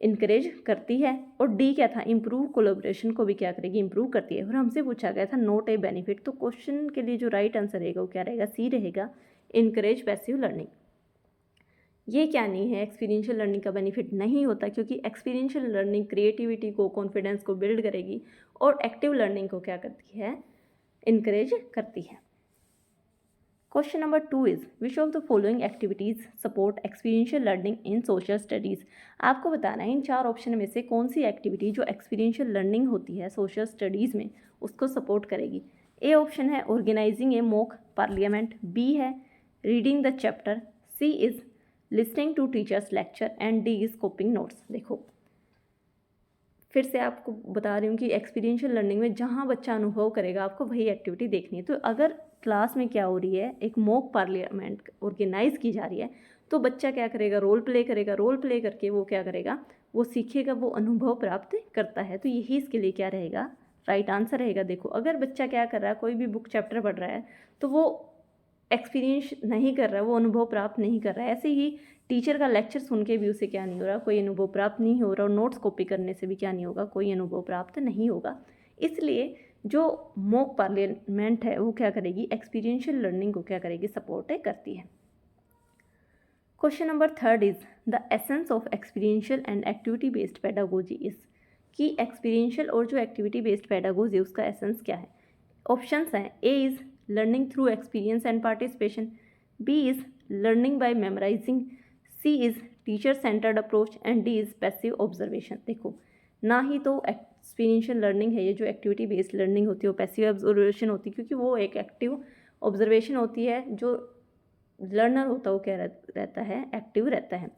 इनकरेज करती है। और डी क्या था? इम्प्रूव कोलैबोरेशन को भी क्या करेगी? इम्प्रूव करती है। और हमसे पूछा गया था नोट ए बेनिफिट, तो क्वेश्चन के लिए जो राइट आंसर रहेगा वो क्या रहेगा? सी रहेगा, इनकरेज पैसिव लर्निंग। ये क्या नहीं है? एक्सपीरियंशियल लर्निंग का बेनिफिट नहीं होता क्योंकि एक्सपीरियंशियल लर्निंग क्रिएटिविटी को, कॉन्फिडेंस को बिल्ड करेगी और एक्टिव लर्निंग को क्या करती है? इनकरेज करती है। Question number 2 is which of the following activities support experiential learning in social studies. आपको बताना है इन 4 ऑप्शन में से कौन सी एक्टिविटी जो एक्सपीरियंशियल लर्निंग होती है सोशल स्टडीज़ में उसको सपोर्ट करेगी। ए ऑप्शन है organising a mock parliament, B है reading the chapter, C is listening to teachers lecture and D is copying notes. देखो फिर से आपको बता रही हूँ कि एक्सपीरियंशियल लर्निंग में जहाँ बच्चा अनुभव करेगा आपको वही एक्टिविटी देखनी है। तो अगर क्लास में क्या हो रही है? एक मॉक पार्लियामेंट ऑर्गेनाइज की जा रही है तो बच्चा क्या करेगा? रोल प्ले करेगा। रोल प्ले करके वो क्या करेगा? वो सीखेगा, वो अनुभव प्राप्त करता है। तो यही इसके लिए क्या रहेगा? राइट आंसर रहेगा। देखो अगर बच्चा क्या कर रहा है, कोई भी बुक चैप्टर पढ़ रहा है तो वो एक्सपीरियंस नहीं कर रहा है, वो अनुभव प्राप्त नहीं कर रहा है। ऐसे ही टीचर का लेक्चर सुन के भी उसे क्या नहीं हो रहा? कोई अनुभव प्राप्त नहीं हो रहा। और नोट्स कॉपी करने से भी क्या नहीं होगा? कोई अनुभव प्राप्त नहीं होगा। इसलिए जो मॉक पार्लियामेंट है वो क्या करेगी? एक्सपीरियंशियल लर्निंग को क्या करेगी? सपोर्ट करती है। Question number 3 is the essence of experiential and activity based pedagogy is, कि एक्सपीरियंशियल और जो एक्टिविटी बेस्ड पेडागोजी उसका एसेंस क्या है? ऑप्शंस हैं A is learning through experience and participation, B is learning by memorising, C is teacher centred approach and D is passive observation. देखो, ना ही तो एक्सपीरियंशियल लर्निंग है ये, जो एक्टिविटी बेस्ड लर्निंग होती है वो पैसिव ऑब्जर्वेशन होती है, क्योंकि वो एक एक्टिव ऑब्जर्वेशन होती है। जो लर्नर होता है वो क्या रहता है, एक्टिव रहता है।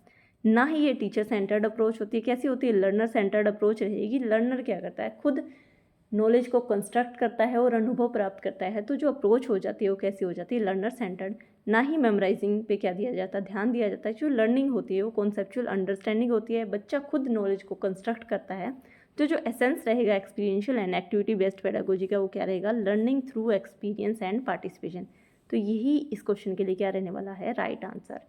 ना ही ये टीचर सेंटर्ड अप्रोच होती है। कैसी होती है, लर्नर सेंटर्ड अप्रोच रहेगी। लर्नर क्या करता है, खुद नॉलेज को कंस्ट्रक्ट करता है और अनुभव प्राप्त करता है। तो जो अप्रोच हो जाती है वो कैसी हो जाती है, लर्नर सेंटर्ड। ना ही मेमोराइजिंग पे क्या दिया जाता है, ध्यान दिया जाता है। जो लर्निंग होती है वो कॉन्सेप्चुअल अंडरस्टैंडिंग होती है, बच्चा खुद नॉलेज को कंस्ट्रक्ट करता है। तो जो एसेंस रहेगा experiential and activity based pedagogy का, वो क्या रहेगा, learning through experience and participation. तो यही इस क्वेश्चन के लिए क्या रहने वाला है, right answer.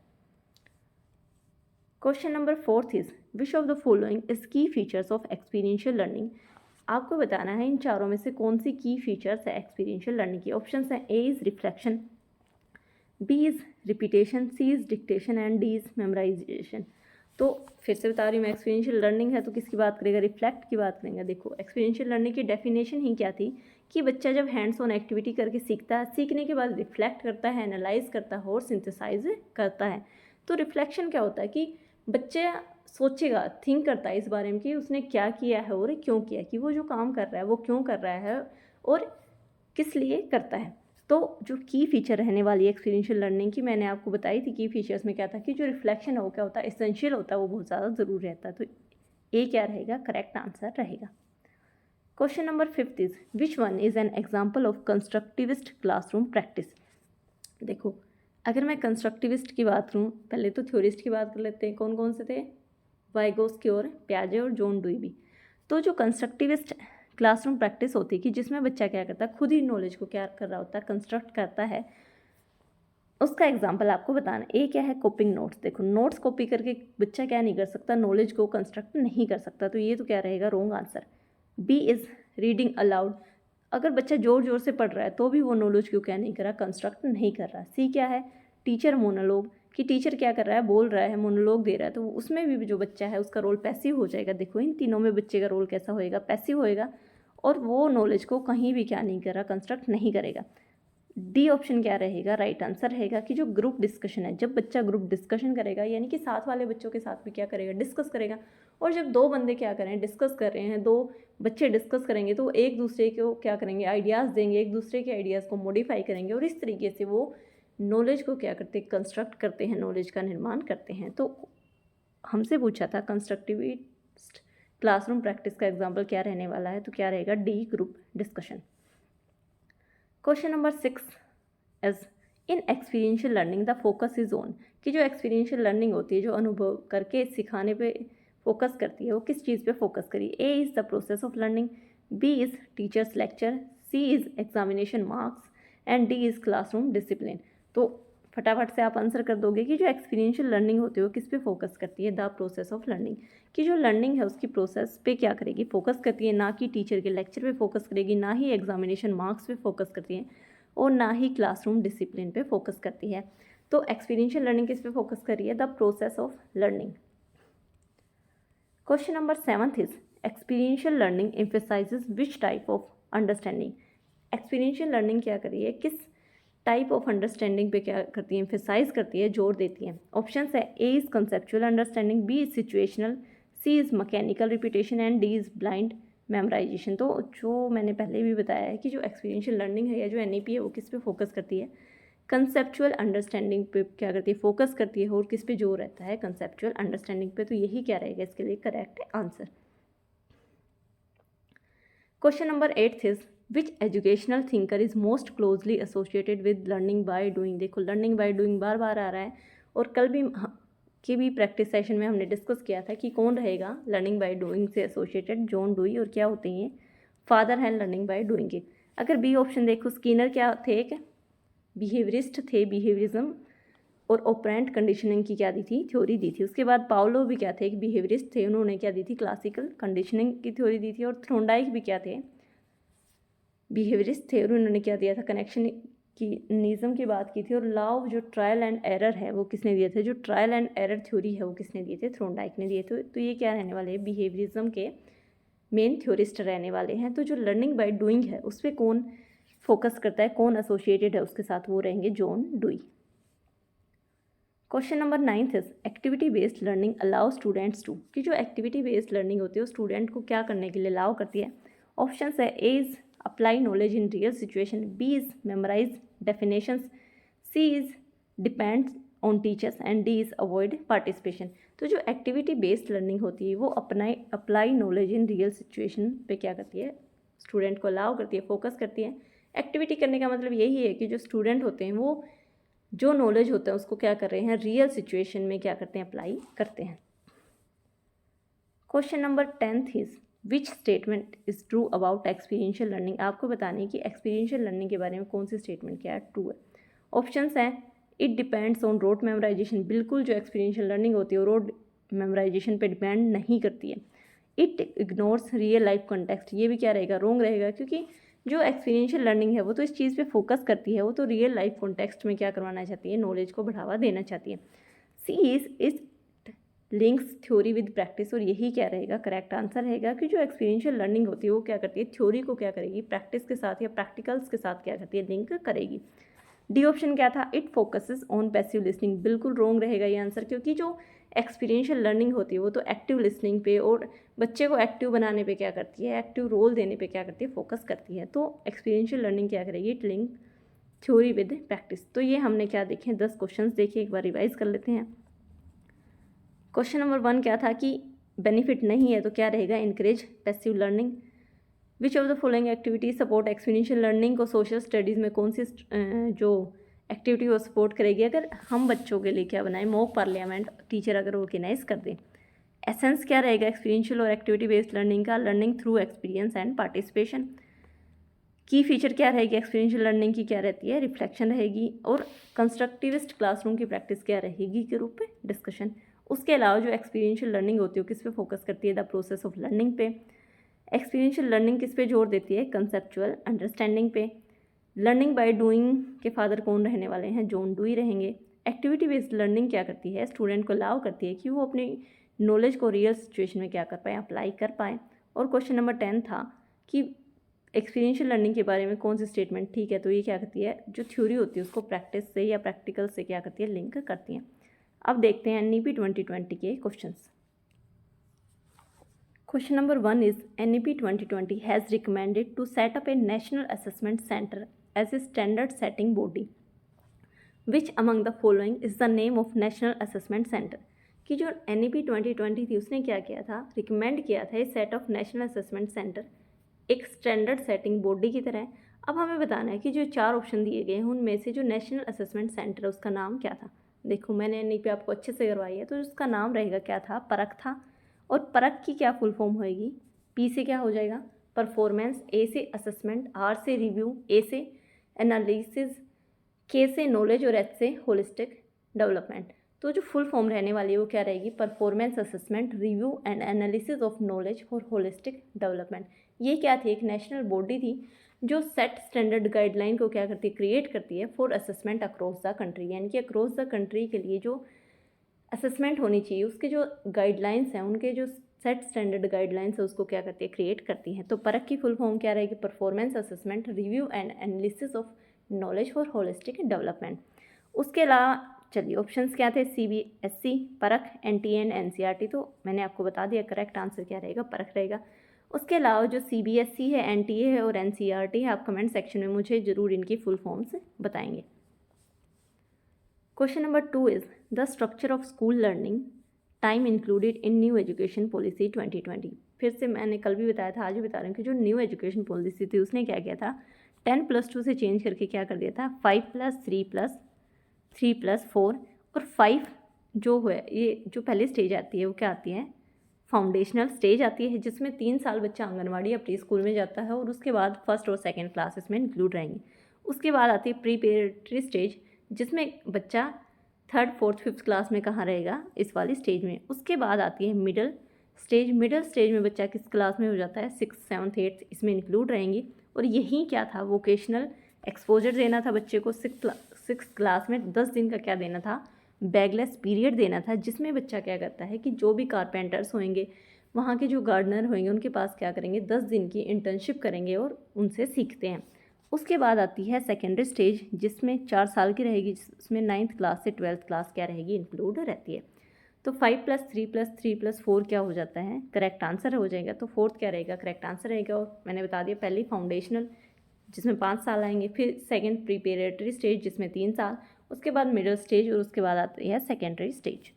Question number 4 is which of the following is की फीचर्स ऑफ एक्सपीरियंशियल लर्निंग। आपको बताना है इन चारों में से कौन सी की फीचर्स है एक्सपीरियंशियल लर्निंग की। ऑप्शन है, A is reflection, B is repetition, C is dictation and D is memorisation. तो फिर से बता रही हूँ मैं, एक्सपीरियंशियल लर्निंग है तो किसकी बात करेगा, रिफ्लेक्ट की बात करेंगे। देखो, एक्सपीरियंशियल लर्निंग की डेफिनेशन ही क्या थी कि बच्चा जब हैंड्स ऑन एक्टिविटी करके सीखता है, सीखने के बाद रिफ्लेक्ट करता है, एनालाइज करता है और सिंथेसाइज करता है। तो रिफ्लेक्शन क्या होता है कि बच्चा सोचेगा, थिंक करता है इस बारे में कि उसने क्या किया है और क्यों किया, कि वो जो काम कर रहा है वो क्यों कर रहा है और किस लिए करता है। तो जो की फीचर रहने वाली है एक्सपीरियंशियल लर्निंग की, मैंने आपको बताई थी की फीचर्स में क्या था कि जो रिफ्लेक्शन है वो क्या होता है, एसेंशियल होता है, वो बहुत ज़्यादा ज़रूरी रहता है। तो ए क्या रहेगा, करेक्ट आंसर रहेगा। Question number 5 is which one is an example of constructivist classroom practice. देखो, अगर मैं कंस्ट्रक्टिविस्ट की बात करूँ, पहले तो थ्योरिस्ट की बात कर लेते हैं। कौन कौन से थे, वाइगोस्की और पियाजे और जॉन डुई। तो जो कंस्ट्रक्टिविस्ट क्लासरूम प्रैक्टिस होती है कि जिसमें बच्चा क्या करता है, खुद ही नॉलेज को क्या कर रहा होता है, कंस्ट्रक्ट करता है, उसका एग्जाम्पल आपको बताना। ए क्या है, कॉपिंग नोट्स। देखो, नोट्स कॉपी करके बच्चा क्या नहीं कर सकता, नॉलेज को कंस्ट्रक्ट नहीं कर सकता। तो ये तो क्या रहेगा, wrong answer. B is reading aloud. अगर बच्चा जोर जोर से पढ़ रहा है तो भी वो नॉलेज को क्या नहीं कर रहा, कंस्ट्रक्ट नहीं कर रहा। सी क्या है, टीचर मोनोलॉग, कि टीचर क्या कर रहा है, बोल रहा है, मोनोलॉग दे रहा है, तो उसमें भी जो बच्चा है उसका रोल पैसिव हो जाएगा। देखो, इन तीनों में बच्चे का रोल कैसा होएगा, पैसिव होएगा, और वो नॉलेज को कहीं भी क्या नहीं कर रहा, कंस्ट्रक्ट नहीं करेगा। डी ऑप्शन क्या रहेगा, राइट आंसर रहेगा कि जो ग्रुप डिस्कशन है, जब बच्चा ग्रुप डिस्कशन करेगा, यानी कि साथ वाले बच्चों के साथ भी क्या करेगा, डिस्कस करेगा। और जब दो बंदे क्या करें, डिस्कस कर रहे हैं, दो बच्चे डिस्कस करेंगे, तो एक दूसरे को क्या करेंगे, आइडियाज़ देंगे, एक दूसरे के आइडियाज़ को मॉडिफाई करेंगे, और इस तरीके से वो नॉलेज को क्या करते हैं, कंस्ट्रक्ट करते हैं, नॉलेज का निर्माण करते हैं। तो हमसे पूछा था कंस्ट्रक्टिविस्ट क्लासरूम प्रैक्टिस का एग्जाम्पल क्या रहने वाला है, तो क्या रहेगा, D, group discussion. Question number 6 is in experiential learning the focus is on, कि जो एक्सपीरियंशियल लर्निंग होती है, जो अनुभव करके सिखाने पे फोकस करती है, वो किस चीज़ पे फोकस करी। A is the process of learning, B is teacher's lecture, C is examination marks and D is classroom discipline. तो फटाफट से आप आंसर कर दोगे कि जो एक्सपीरियंशियल लर्निंग होती है वो किस पे फोकस करती है, द प्रोसेस ऑफ लर्निंग, कि जो लर्निंग है उसकी प्रोसेस पे क्या करेगी, फोकस करती है, ना कि टीचर के लेक्चर पे फोकस करेगी, ना ही एग्जामिनेशन मार्क्स पे फोकस करती है, और ना ही क्लासरूम डिसिप्लिन पे फोकस करती है। तो एक्सपीरियंशियल लर्निंग किस पे फोकस कर रही है, the process of learning. Question number 7 is experiential learning emphasises which type of understanding. Experiential learning क्या कर रही है, किस टाइप ऑफ अंडरस्टैंडिंग पे क्या करती है, एम्फेसाइज करती है, जोर देती है। ऑप्शन है, A is conceptual understanding, B is situational, C is mechanical repetition and D is blind memorisation. तो जो मैंने पहले भी बताया है कि जो एक्सपीरियंशियल लर्निंग है या जो एनईपी है वो किस पे फोकस करती है, कंसेप्चुअल अंडरस्टैंडिंग पे क्या करती है, फोकस करती है, और किस पे जोर रहता है, कंसेप्चुअल अंडरस्टैंडिंग पे। तो यही क्या रहेगा इसके लिए correct answer. Question number 8 is which educational thinker is most closely associated with learning by doing. देखो, लर्निंग बाय डूइंग बार बार आ रहा है, और कल भी की भी प्रैक्टिस सेशन में हमने डिस्कस किया था कि कौन रहेगा लर्निंग बाय डूइंग से एसोसिएटेड, जॉन डुई, और क्या होते हैं, फादर हैं लर्निंग बाय डूइंग के। अगर बी ऑप्शन देखो, स्किनर क्या थे, एक बिहेवियरिस्ट थे, बिहेवियरिज्म और ऑपरेंट कंडीशनिंग की क्या दी थी, थ्योरी दी थी। उसके बाद पाउलो भी क्या थे, एक बिहेवियरिस्ट थे, उन्होंने क्या दी थी, क्लासिकल कंडीशनिंग की थ्योरी दी थी। और थ्रोंडाइक भी क्या थे, बिहेवियरिस्ट थे, और उन्होंने क्या दिया था, कनेक्शन की निज़म की बात की थी। और लॉ ऑफ जो ट्रायल एंड एरर है वो किसने दिए थे, जो ट्रायल एंड एरर थ्योरी है वो किसने दिए थे, थ्रोंडाइक ने दिए थे। तो ये क्या रहने वाले हैं, बिहेवियरिज्म के मेन थ्योरिस्ट रहने वाले हैं। तो जो लर्निंग बाय डूइंग है उस पर कौन फोकस करता है, कौन एसोसिएटेड है उसके साथ, वो रहेंगे John Dewey. Question number 9 is activity based learning allow students to, कि जो एक्टिविटी बेस्ड लर्निंग होती है वो स्टूडेंट को क्या करने के लिए अलाउ करती है। ऑप्शन है A is apply knowledge in real situation, B is memorize definitions, C is depends on teachers and D is avoid participation. तो जो एक्टिविटी बेस्ड लर्निंग होती है वो apply knowledge in real situation पे क्या करती है, स्टूडेंट को अलाउ करती है, फोकस करती है। एक्टिविटी करने का मतलब यही है कि जो स्टूडेंट होते हैं वो जो नॉलेज होता है उसको क्या कर रहे हैं, रियल सिचुएशन में क्या करते हैं, अप्लाई करते हैं। Question number 10 is which statement is true about experiential learning. आपको बताने कि एक्सपीरियंशियल लर्निंग के बारे में कौन सी स्टेटमेंट क्या है, ट्रू है। ऑप्शंस हैं it depends on road memorisation, बिल्कुल जो एक्सपीरियंशियल लर्निंग होती है वो रोड मेमोराइजेशन पे डिपेंड नहीं करती है। It ignores real life context, ये भी क्या रहेगा, रॉन्ग रहेगा, क्योंकि जो एक्सपीरियंशियल लर्निंग है वो तो इस चीज़ पे फोकस करती है, वो तो रियल लाइफ कॉन्टेक्स्ट में क्या करवाना चाहती है, नॉलेज को बढ़ावा देना चाहती है। C is links theory with practice, और यही क्या रहेगा, करेक्ट आंसर रहेगा कि जो एक्सपीरियंशियल लर्निंग होती है वो क्या करती है, थ्योरी को क्या करेगी, प्रैक्टिस के साथ या प्रैक्टिकल्स के साथ क्या करती है, लिंक करेगी। डी ऑप्शन क्या था, it focuses on passive listening, बिल्कुल रॉन्ग रहेगा ये आंसर, क्योंकि जो एक्सपीरियंशियल लर्निंग होती है वो तो एक्टिव लिसनिंग पे और बच्चे को एक्टिव बनाने पे क्या करती है, एक्टिव रोल देने पे क्या करती है, फोकस करती है। तो एक्सपीरियंशियल लर्निंग क्या करेगी, it link theory with practice. तो ये हमने क्या देखे, 10 क्वेश्चन देखे, एक बार रिवाइज कर लेते हैं। क्वेश्चन नंबर 1 क्या था कि बेनिफिट नहीं है तो क्या रहेगा, encourage passive learning. Which of the following activities support experiential learning को सोशल स्टडीज़ में कौन सी जो एक्टिविटी वो सपोर्ट करेगी। अगर हम बच्चों के लिए क्या बनाएं, मॉक पार्लियामेंट, टीचर अगर ऑर्गेनाइज कर दें। एसेंस क्या रहेगा एक्सपीरियंशियल और एक्टिविटी बेस्ड लर्निंग का, learning through experience and participation. की फीचर क्या रहेगी एक्सपीरियंशियल लर्निंग की, क्या रहती है, रिफ्लेक्शन रहेगी। और कंस्ट्रक्टिविस्ट क्लासरूम की प्रैक्टिस क्या रहेगी के रूप में, डिस्कशन। उसके अलावा जो एक्सपीरियंशियल लर्निंग होती है किस पे फोकस करती है, द प्रोसेस ऑफ लर्निंग पे। एक्सपीरियंशियल लर्निंग किस पे जोर देती है, कंसेप्चुअल अंडरस्टैंडिंग पे। लर्निंग बाय डूइंग के फादर कौन रहने वाले हैं, जॉन डुई रहेंगे। एक्टिविटी बेस्ड लर्निंग क्या करती है, स्टूडेंट को अलाउ करती है कि वो अपनी नॉलेज को रियल सिचुएशन में क्या कर पाए, अप्लाई कर पाए। और क्वेश्चन नंबर 10 था कि एक्सपीरियंशियल लर्निंग के बारे में कौन सी स्टेटमेंट ठीक है, तो ये क्या करती है, जो थ्योरी होती है उसको प्रैक्टिस से या प्रैक्टिकल से क्या करती है, लिंक करती है। अब देखते हैं NEP 2020 के questions. Question number 1 is NEP 2020 has recommended to set up a national assessment center as a standard setting body. Which among the following is the name of national assessment center? कि जो NEP 2020 थी उसने क्या किया था, recommend किया था set of national assessment centre एक स्टैंडर्ड सेटिंग बॉडी की तरह है। अब हमें बताना है कि जो 4 ऑप्शन दिए गए हैं उनमें से जो नेशनल असेसमेंट सेंटर है उसका नाम क्या था। देखो मैंने NEP आपको अच्छे से करवाई है, तो उसका नाम रहेगा क्या था, परख था। और परख की क्या फुल फॉर्म होएगी, P से क्या हो जाएगा, परफॉर्मेंस, A से असेसमेंट, R से रिव्यू, A से एनालिसिस, K से नॉलेज और H से होलिस्टिक डेवलपमेंट। तो जो फुल फॉर्म रहने वाली है वो क्या रहेगी, performance assessment, review and analysis of knowledge for holistic development. ये क्या थी, एक नेशनल बॉडी थी जो सेट स्टैंडर्ड गाइडलाइन को क्या करती है, क्रिएट करती है for assessment across the country. यानी कि अक्रॉस द कंट्री के लिए जो असेसमेंट होनी चाहिए उसके जो गाइडलाइंस हैं, उनके जो सेट स्टैंडर्ड गाइडलाइंस है उसको क्या करती है, क्रिएट करती हैं। तो परख की फुल फॉर्म क्या रहेगी, performance assessment, review and analysis of knowledge for holistic development. उसके अलावा चलिए ऑप्शंस क्या थे, CBSE, परख, NTA एंड NCERT। तो मैंने आपको बता दिया करेक्ट आंसर क्या रहेगा, परख रहेगा। उसके अलावा जो CBSE है, NTA है और NCERT है, आप कमेंट सेक्शन में मुझे ज़रूर इनकी फुल फॉर्म्स बताएंगे। Question number 2 is the structure of school learning time included in new education policy 2020। फिर से मैंने कल भी बताया था, आज भी बता रही हूँ कि जो न्यू एजुकेशन पॉलिसी थी उसने क्या किया था, 10+2 से चेंज करके क्या कर दिया था, 5+3+3+4 और 5 जो है ये जो पहली स्टेज आती है वो क्या आती है, फाउंडेशनल स्टेज आती है, जिसमें 3 साल बच्चा आंगनवाड़ी या प्री स्कूल में जाता है और उसके बाद फर्स्ट और सेकेंड क्लास इसमें इंक्लूड रहेंगे। उसके बाद आती है प्रीपेरेटरी स्टेज, जिसमें बच्चा 3rd, 4th, 5th क्लास में कहाँ रहेगा, इस वाली स्टेज में। उसके बाद आती है मिडिल स्टेज। मिडिल स्टेज में बच्चा किस क्लास में हो जाता है, 6th, 7th, 8th इसमें इंक्लूड रहेंगी। और यही क्या था, वोकेशनल एक्सपोजर देना था बच्चे को 6th क्लास में, 10 दिन का क्या देना था, बैगलेस पीरियड देना था, जिसमें बच्चा क्या करता है कि जो भी कारपेंटर्स होंगे, वहाँ के जो गार्डनर होंगे, उनके पास क्या करेंगे, 10 दिन की इंटर्नशिप करेंगे और उनसे सीखते हैं। उसके बाद आती है सेकेंडरी स्टेज, जिसमें 4 साल की रहेगी, जिसमें 9th क्लास से 12th क्लास क्या रहेगी, इंक्लूड रहती है। तो 5 + 3 + 3 + 4 क्या हो जाता है, करेक्ट आंसर हो जाएगा। तो 4th क्या रहेगा, करेक्ट आंसर रहेगा। और मैंने बता दिया पहली फाउंडेशनल जिसमें 5 साल आएंगे, फिर सेकेंड प्रिपरेटरी स्टेज जिसमें 3 साल, उसके बाद मिडिल स्टेज और उसके बाद आती है secondary stage.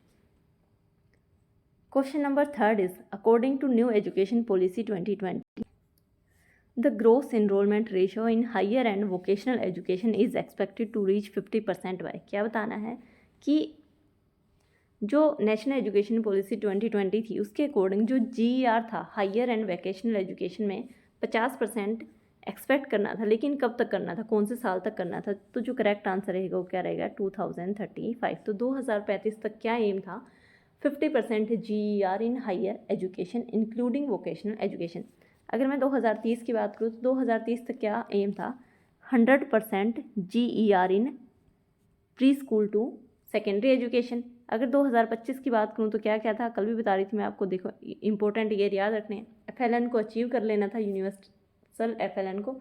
Question number 3 is according to new education policy 2020 the gross enrolment ratio in higher and vocational education is expected to reach 50% by. क्या बताना है कि जो नेशनल एजुकेशन पॉलिसी 2020 थी उसके अकॉर्डिंग जो GER था हायर एंड वोकेशनल एजुकेशन में 50% एक्सपेक्ट करना था, लेकिन कब तक करना था, कौन से साल तक करना था। तो जो करेक्ट आंसर रहेगा वो क्या रहेगा, 2035। तो 2035 तक क्या एम था, 50% GER in higher education including vocational education. अगर मैं 2030 की बात करूँ तो 2030 तक क्या एम था, 100% GER in pre school to secondary education. अगर 2025 की बात करूँ तो क्या क्या था, कल भी बता रही थी मैं आपको, देखो इंपॉर्टेंट ईयर याद रखने हैं। FLN को अचीव कर लेना था, यूनिवर्सल FLN को,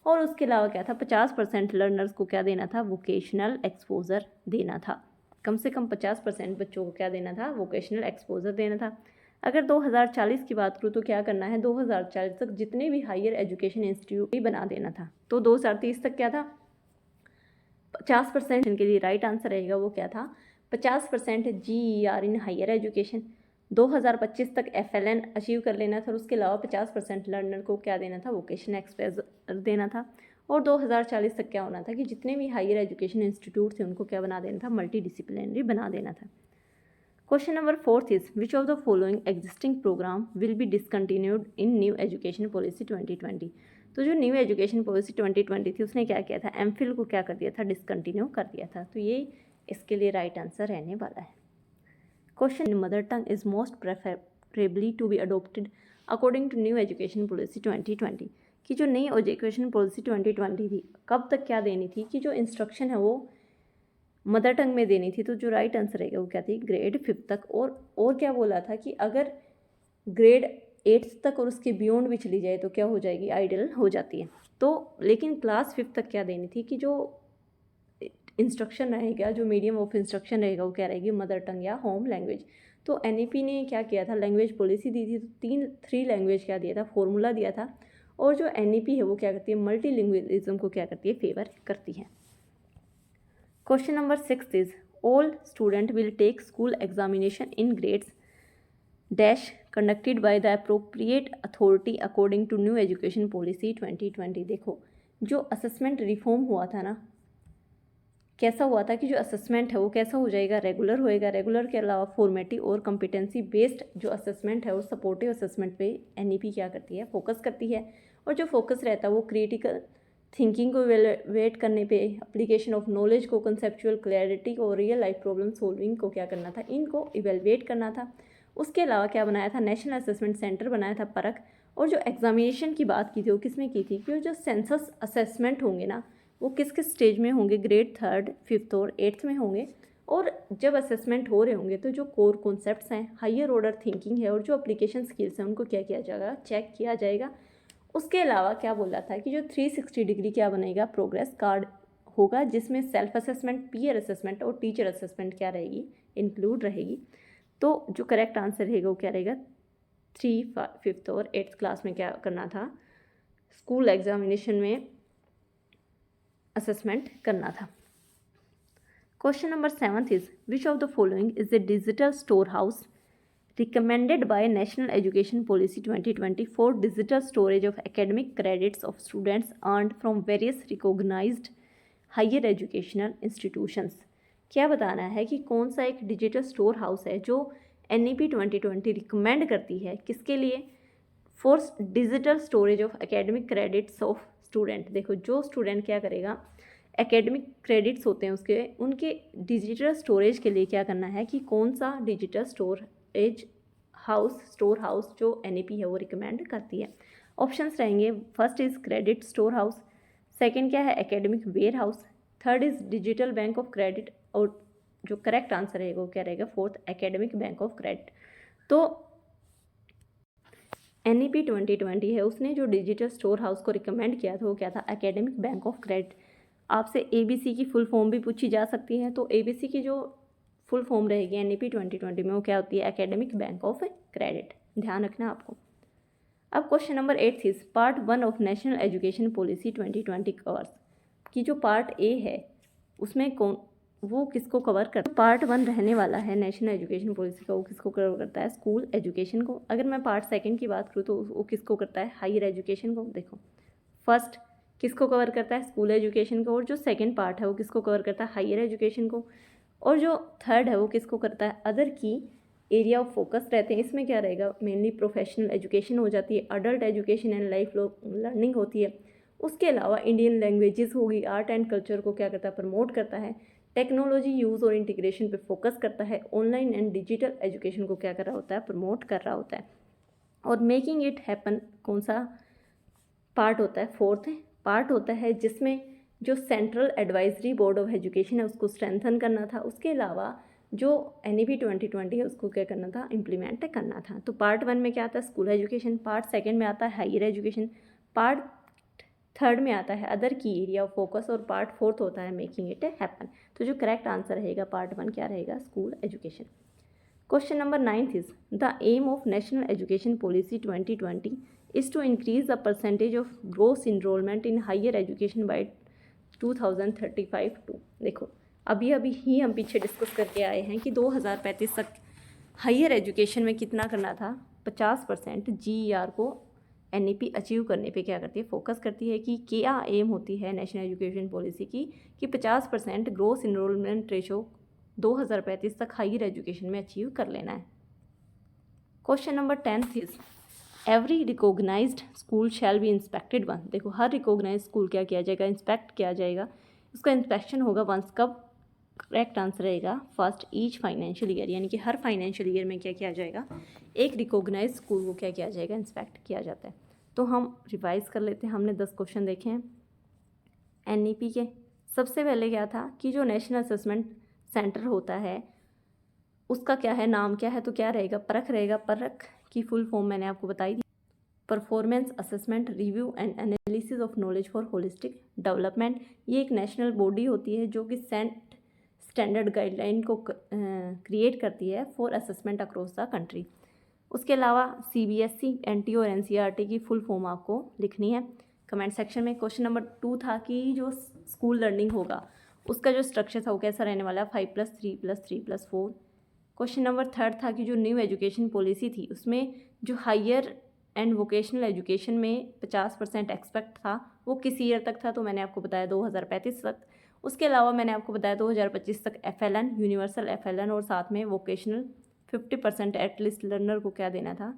और उसके अलावा क्या था, 50% लर्नर्स को क्या देना था, वोकेशनल एक्सपोजर देना था। कम से कम 50% बच्चों को क्या देना था, वोकेशनल एक्सपोजर देना था। अगर 2040 की बात करूँ तो क्या करना है, 2040 तक जितने भी हायर एजुकेशन इंस्टीट्यूट बना देना था। तो 2030 तक क्या था, 50% के लिए राइट आंसर रहेगा वो क्या था, 50% GER इन हायर एजुकेशन। 2025 तक FLN अचीव कर लेना था और उसके अलावा 50% लर्नर को क्या देना था, वोकेशनल एक्सपोजर देना था। और 2040 तक क्या होना था कि जितने भी हायर एजुकेशन इंस्टीट्यूट थे उनको क्या बना देना था, मल्टी डिसिप्लिनरी बना देना था। Question number 4 is which of the following existing programme will be discontinued in new education policy 2020। तो जो न्यू एजुकेशन पॉलिसी 2020 थी उसने क्या किया था, MPhil को क्या कर दिया था, डिसकंटिन्यू कर दिया था। तो ये इसके लिए राइट आंसर रहने वाला है। Question mother tongue is most preferably to be adopted according to new education policy 2020 की जो नई एजुकेशन पॉलिसी 2020 थी कब तक क्या देनी थी कि जो इंस्ट्रक्शन है वो मदर टंग में देनी थी। तो जो राइट आंसर रहेगा वो क्या थी, ग्रेड 5th तक। और क्या बोला था कि अगर ग्रेड 8th तक और उसके बियॉन्ड भी चली जाए तो क्या हो जाएगी, आइडल हो जाती है। तो लेकिन क्लास 5th तक क्या देनी थी कि जो इंस्ट्रक्शन रहेगा, जो मीडियम ऑफ इंस्ट्रक्शन रहेगा वो क्या रहेगी, मदर टंग या होम लैंग्वेज। तो NEP ने क्या किया था, लैंग्वेज पॉलिसी दी थी, तो 3 लैंग्वेज क्या दिया था, फॉर्मूला दिया था। और जो NEP है वो क्या करती है, मल्टी लिंग्विज्म को क्या करती है, फेवर करती है। Question number 6 is all student will take school examination in grades dash conducted by the appropriate authority according to new education policy 2020। देखो जो असेसमेंट रिफॉर्म हुआ था ना, कैसा हुआ था कि जो असेसमेंट है वो कैसा हो जाएगा, रेगुलर होएगा। रेगुलर के अलावा फॉर्मेटिव और कॉम्पिटेंसी बेस्ड जो असेसमेंट है और सपोर्टिव असेसमेंट पे NEP क्या करती है, फोकस करती है। और जो फोकस रहता है वो क्रिटिकल थिंकिंग को इवेलुएट करने पे, एप्लीकेशन ऑफ नॉलेज को, कंसेप्चुअल क्लैरिटी को, रियल लाइफ प्रॉब्लम सॉल्विंग को क्या करना था, इनको इवेलुएट करना था। उसके अलावा क्या बनाया था, नेशनल असेसमेंट सेंटर बनाया था, परख। और जो एग्जामिनेशन की बात की थी वो किसमें की थी, कि जो सेंसस असेसमेंट होंगे ना वो किस किस स्टेज में होंगे, ग्रेड 3rd, 5th और 8th में होंगे। और जब असेसमेंट हो रहे होंगे तो जो कोर कॉन्सेप्ट्स हैं, हायर ऑर्डर थिंकिंग है और जो एप्लीकेशन स्किल्स हैं उनको क्या किया जाएगा, चेक किया जाएगा। उसके अलावा क्या बोला था कि जो 360 डिग्री क्या बनेगा, प्रोग्रेस कार्ड होगा, जिसमें सेल्फ असेसमेंट, पीयर असेसमेंट और टीचर असेसमेंट क्या रहेगी, इंक्लूड रहेगी। तो जो करेक्ट आंसर रहेगा वो क्या रहेगा, 3, 5th और 8th क्लास में क्या करना था, स्कूल एग्जामिनेशन में असेसमेंट करना था। Question number 7 is which of the following is the digital store house recommended by National Education Policy 2020 for digital storage of academic credits of students earned from various recognized higher educational institutions। क्या बताना है कि कौन सा एक digital store house है जो NEP 2020 recommend करती है, किसके लिए, for digital storage of academic credits of student. देखो जो स्टूडेंट क्या करेगा, एकेडमिक क्रेडिट्स होते हैं उसके, उनके डिजिटल स्टोरेज के लिए क्या करना है कि कौन सा डिजिटल स्टोर हाउस जो NEP है वो रिकमेंड करती है। ऑप्शंस रहेंगे, first is credit storehouse, second क्या है, academic warehouse, third is digital bank of credit, और जो करेक्ट आंसर रहेगा वो क्या रहेगा, 4th academic bank of credit. तो NEP 2020 है, उसने जो डिजिटल स्टोर हाउस को रिकमेंड किया था वो क्या था, एकेडमिक बैंक ऑफ क्रेडिट। आपसे ABC की फुल फॉर्म भी पूछी जा सकती है, तो ABC की जो फुल फॉर्म रहेगी NEP 2020 में वो क्या होती है, एकेडमिक बैंक ऑफ क्रेडिट, ध्यान रखना आपको। अब question number 8 is part 1 of national education policy 2020 covers, की जो पार्ट A है उसमें कौन वो किसको कवर करता है। पार्ट 1 रहने वाला है नेशनल एजुकेशन पॉलिसी का, वो किसको कवर करता है, स्कूल एजुकेशन को। अगर मैं पार्ट 2 की बात करूँ तो वो किसको करता है, हायर एजुकेशन को। देखो फर्स्ट किसको कवर करता है, स्कूल एजुकेशन को, और जो सेकेंड पार्ट है वो किसको कवर करता है, हायर एजुकेशन को, और जो थर्ड है वो किसको करता है, अदर की एरिया ऑफ फोकस रहते हैं। इसमें क्या रहेगा, मेनली प्रोफेशनल एजुकेशन हो जाती है, adult education and life learning होती है। उसके अलावा इंडियन लैंग्वेजेस होगी, आर्ट एंड कल्चर को क्या करता है, प्रमोट करता है, टेक्नोलॉजी यूज़ और इंटीग्रेशन पे फोकस करता है, ऑनलाइन एंड डिजिटल एजुकेशन को क्या कर रहा होता है, प्रमोट कर रहा होता है। और मेकिंग इट हैपन कौन सा पार्ट होता है, फोर्थ पार्ट होता है, जिसमें जो central advisory board of education है उसको स्ट्रेंथन करना था। उसके अलावा जो NEP 2020 है उसको क्या करना था, इम्प्लीमेंट करना था। तो पार्ट 1 में क्या आता है, स्कूल एजुकेशन, पार्ट 2 में आता है हायर एजुकेशन, पार्ट 3 में आता है अदर की एरिया ऑफ फोकस, और पार्ट 4 होता है मेकिंग इट हैपन। तो जो करेक्ट आंसर रहेगा पार्ट 1 क्या रहेगा, school education. Question number 9 is the aim of national education policy 2020 is to increase the percentage of gross enrollment in higher education by 2035 to. देखो अभी ही हम पीछे डिस्कस करके आए हैं कि 2035 तक हायर एजुकेशन में कितना करना था, 50% GER को NEP अचीव करने पे क्या करती है, फोकस करती है। कि क्या एम होती है नेशनल एजुकेशन पॉलिसी की, कि 50% ग्रोस इनरोलमेंट रेशो 2035 तक हायर एजुकेशन में अचीव कर लेना है। Question number 10 is every recognised school shall be inspected one. देखो हर रिकॉग्नाइज स्कूल क्या किया जाएगा, इंस्पेक्ट किया जाएगा, उसका इंस्पेक्शन होगा वंस। कब, करेक्ट आंसर रहेगा फर्स्ट ईच फाइनेंशियल ईयर, यानी कि हर फाइनेंशियल ईयर में क्या किया जाएगा, एक रिकॉग्नाइज स्कूल को क्या किया जाएगा, इंस्पेक्ट किया जाता है। तो हम रिवाइज कर लेते हैं, हमने 10 क्वेश्चन देखे हैं NEP के। सबसे पहले क्या था कि जो नेशनल असेसमेंट सेंटर होता है उसका क्या है, नाम क्या है, तो क्या रहेगा, परख रहेगा। परख की फुल फॉर्म मैंने आपको बताई थी, performance assessment review and analysis of knowledge for holistic development. ये एक नेशनल बॉडी होती है जो कि सेंट स्टैंडर्ड गाइडलाइन को क्रिएट करती है for assessment across the country. उसके अलावा CBSE, NT और NCERT की फुल फॉर्म आपको लिखनी है कमेंट सेक्शन में। क्वेश्चन नंबर 2 था कि जो स्कूल लर्निंग होगा उसका जो स्ट्रक्चर था वो कैसा रहने वाला है, 5+3+3+4। क्वेश्चन नंबर 3 था कि जो न्यू एजुकेशन पॉलिसी थी उसमें जो हायर एंड वोकेशनल एजुकेशन में 50% एक्सपेक्ट था वो किस ईयर तक था, तो मैंने आपको बताया 2035 तक। उसके अलावा मैंने आपको बताया 2025 तक FLN, यूनिवर्सल FLN, और साथ में वोकेशनल 50% एटलीस्ट लर्नर को क्या देना था,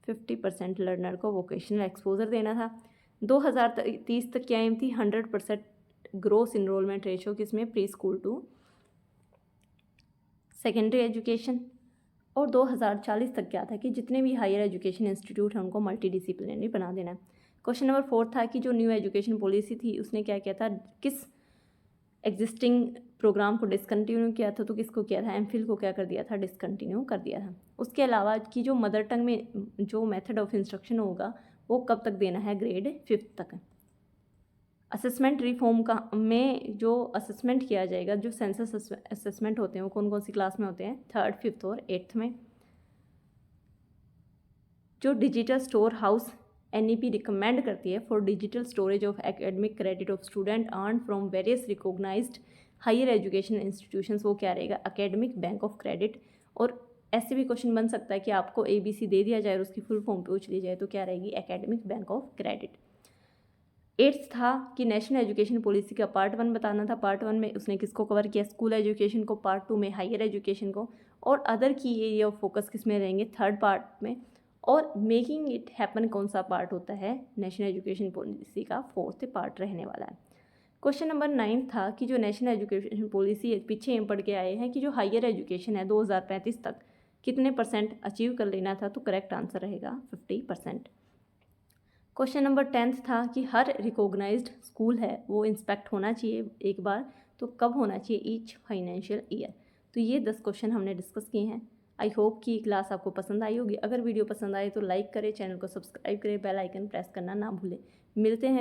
50% लर्नर को वोकेशनल एक्सपोजर देना था। 2030 तक क्या एम थी, 100% ग्रोस इनरोलमेंट रेशो किसमें, pre school to secondary education. और 2040 तक क्या था कि जितने भी हायर एजुकेशन इंस्टीट्यूट हैं उनको मल्टी डिसिप्लिनरी बना देना। क्वेश्चन नंबर 4 था कि जो न्यू एजुकेशन पॉलिसी थी उसने क्या किया था, किस एग्जिस्टिंग प्रोग्राम को डिसकंटिन्यू किया था, तो किसको किया था, MPhil को क्या कर दिया था, डिसकंटिन्यू कर दिया था। उसके अलावा कि जो मदर टंग में जो मेथड ऑफ इंस्ट्रक्शन होगा वो कब तक देना है, ग्रेड 5 तक। असेसमेंट रिफॉर्म का में जो असेसमेंट किया जाएगा, जो सेंसस असेसमेंट होते हैं वो कौन कौन सी क्लास में होते हैं, 3rd, 5th और 8th में। जो digital storehouse NEP recommend करती है for digital storage of academic credit of student earn from various recognised higher education institutions, वो क्या रहेगा, एकेडमिक बैंक ऑफ क्रेडिट। और ऐसे भी क्वेश्चन बन सकता है कि आपको ABC दे दिया जाए और उसकी फुल फॉर्म पूछ ली जाए, तो क्या रहेगी, academic bank of credit. 8th था कि नेशनल एजुकेशन पॉलिसी का पार्ट 1 बताना था। पार्ट 1 में उसने किसको कवर किया, स्कूल एजुकेशन को, पार्ट 2 में हायर एजुकेशन को, और अदर की एरिया ऑफ फोकस किस में रहेंगे, 3rd पार्ट में। और मेकिंग इट हैपन कौन सा पार्ट होता है, नेशनल एजुकेशन पॉलिसी का 4th पार्ट रहने वाला है। क्वेश्चन नंबर 9 था कि जो नेशनल एजुकेशन पॉलिसी पीछे हम पढ़ के आए हैं कि जो हायर एजुकेशन है 2035 तक कितने % अचीव कर लेना था, तो करेक्ट आंसर रहेगा 50%। क्वेश्चन नंबर 10 था कि हर रिकॉग्नाइज्ड स्कूल है वो इंस्पेक्ट होना चाहिए एक बार, तो कब होना चाहिए, ईच फाइनेंशियल ईयर। तो ये 10 क्वेश्चन हमने डिस्कस किए हैं। आई होप कि क्लास आपको पसंद आई होगी। अगर वीडियो पसंद आए तो लाइक करें, चैनल को सब्सक्राइब करें, बेल आइकन प्रेस करना ना भूलें। मिलते हैं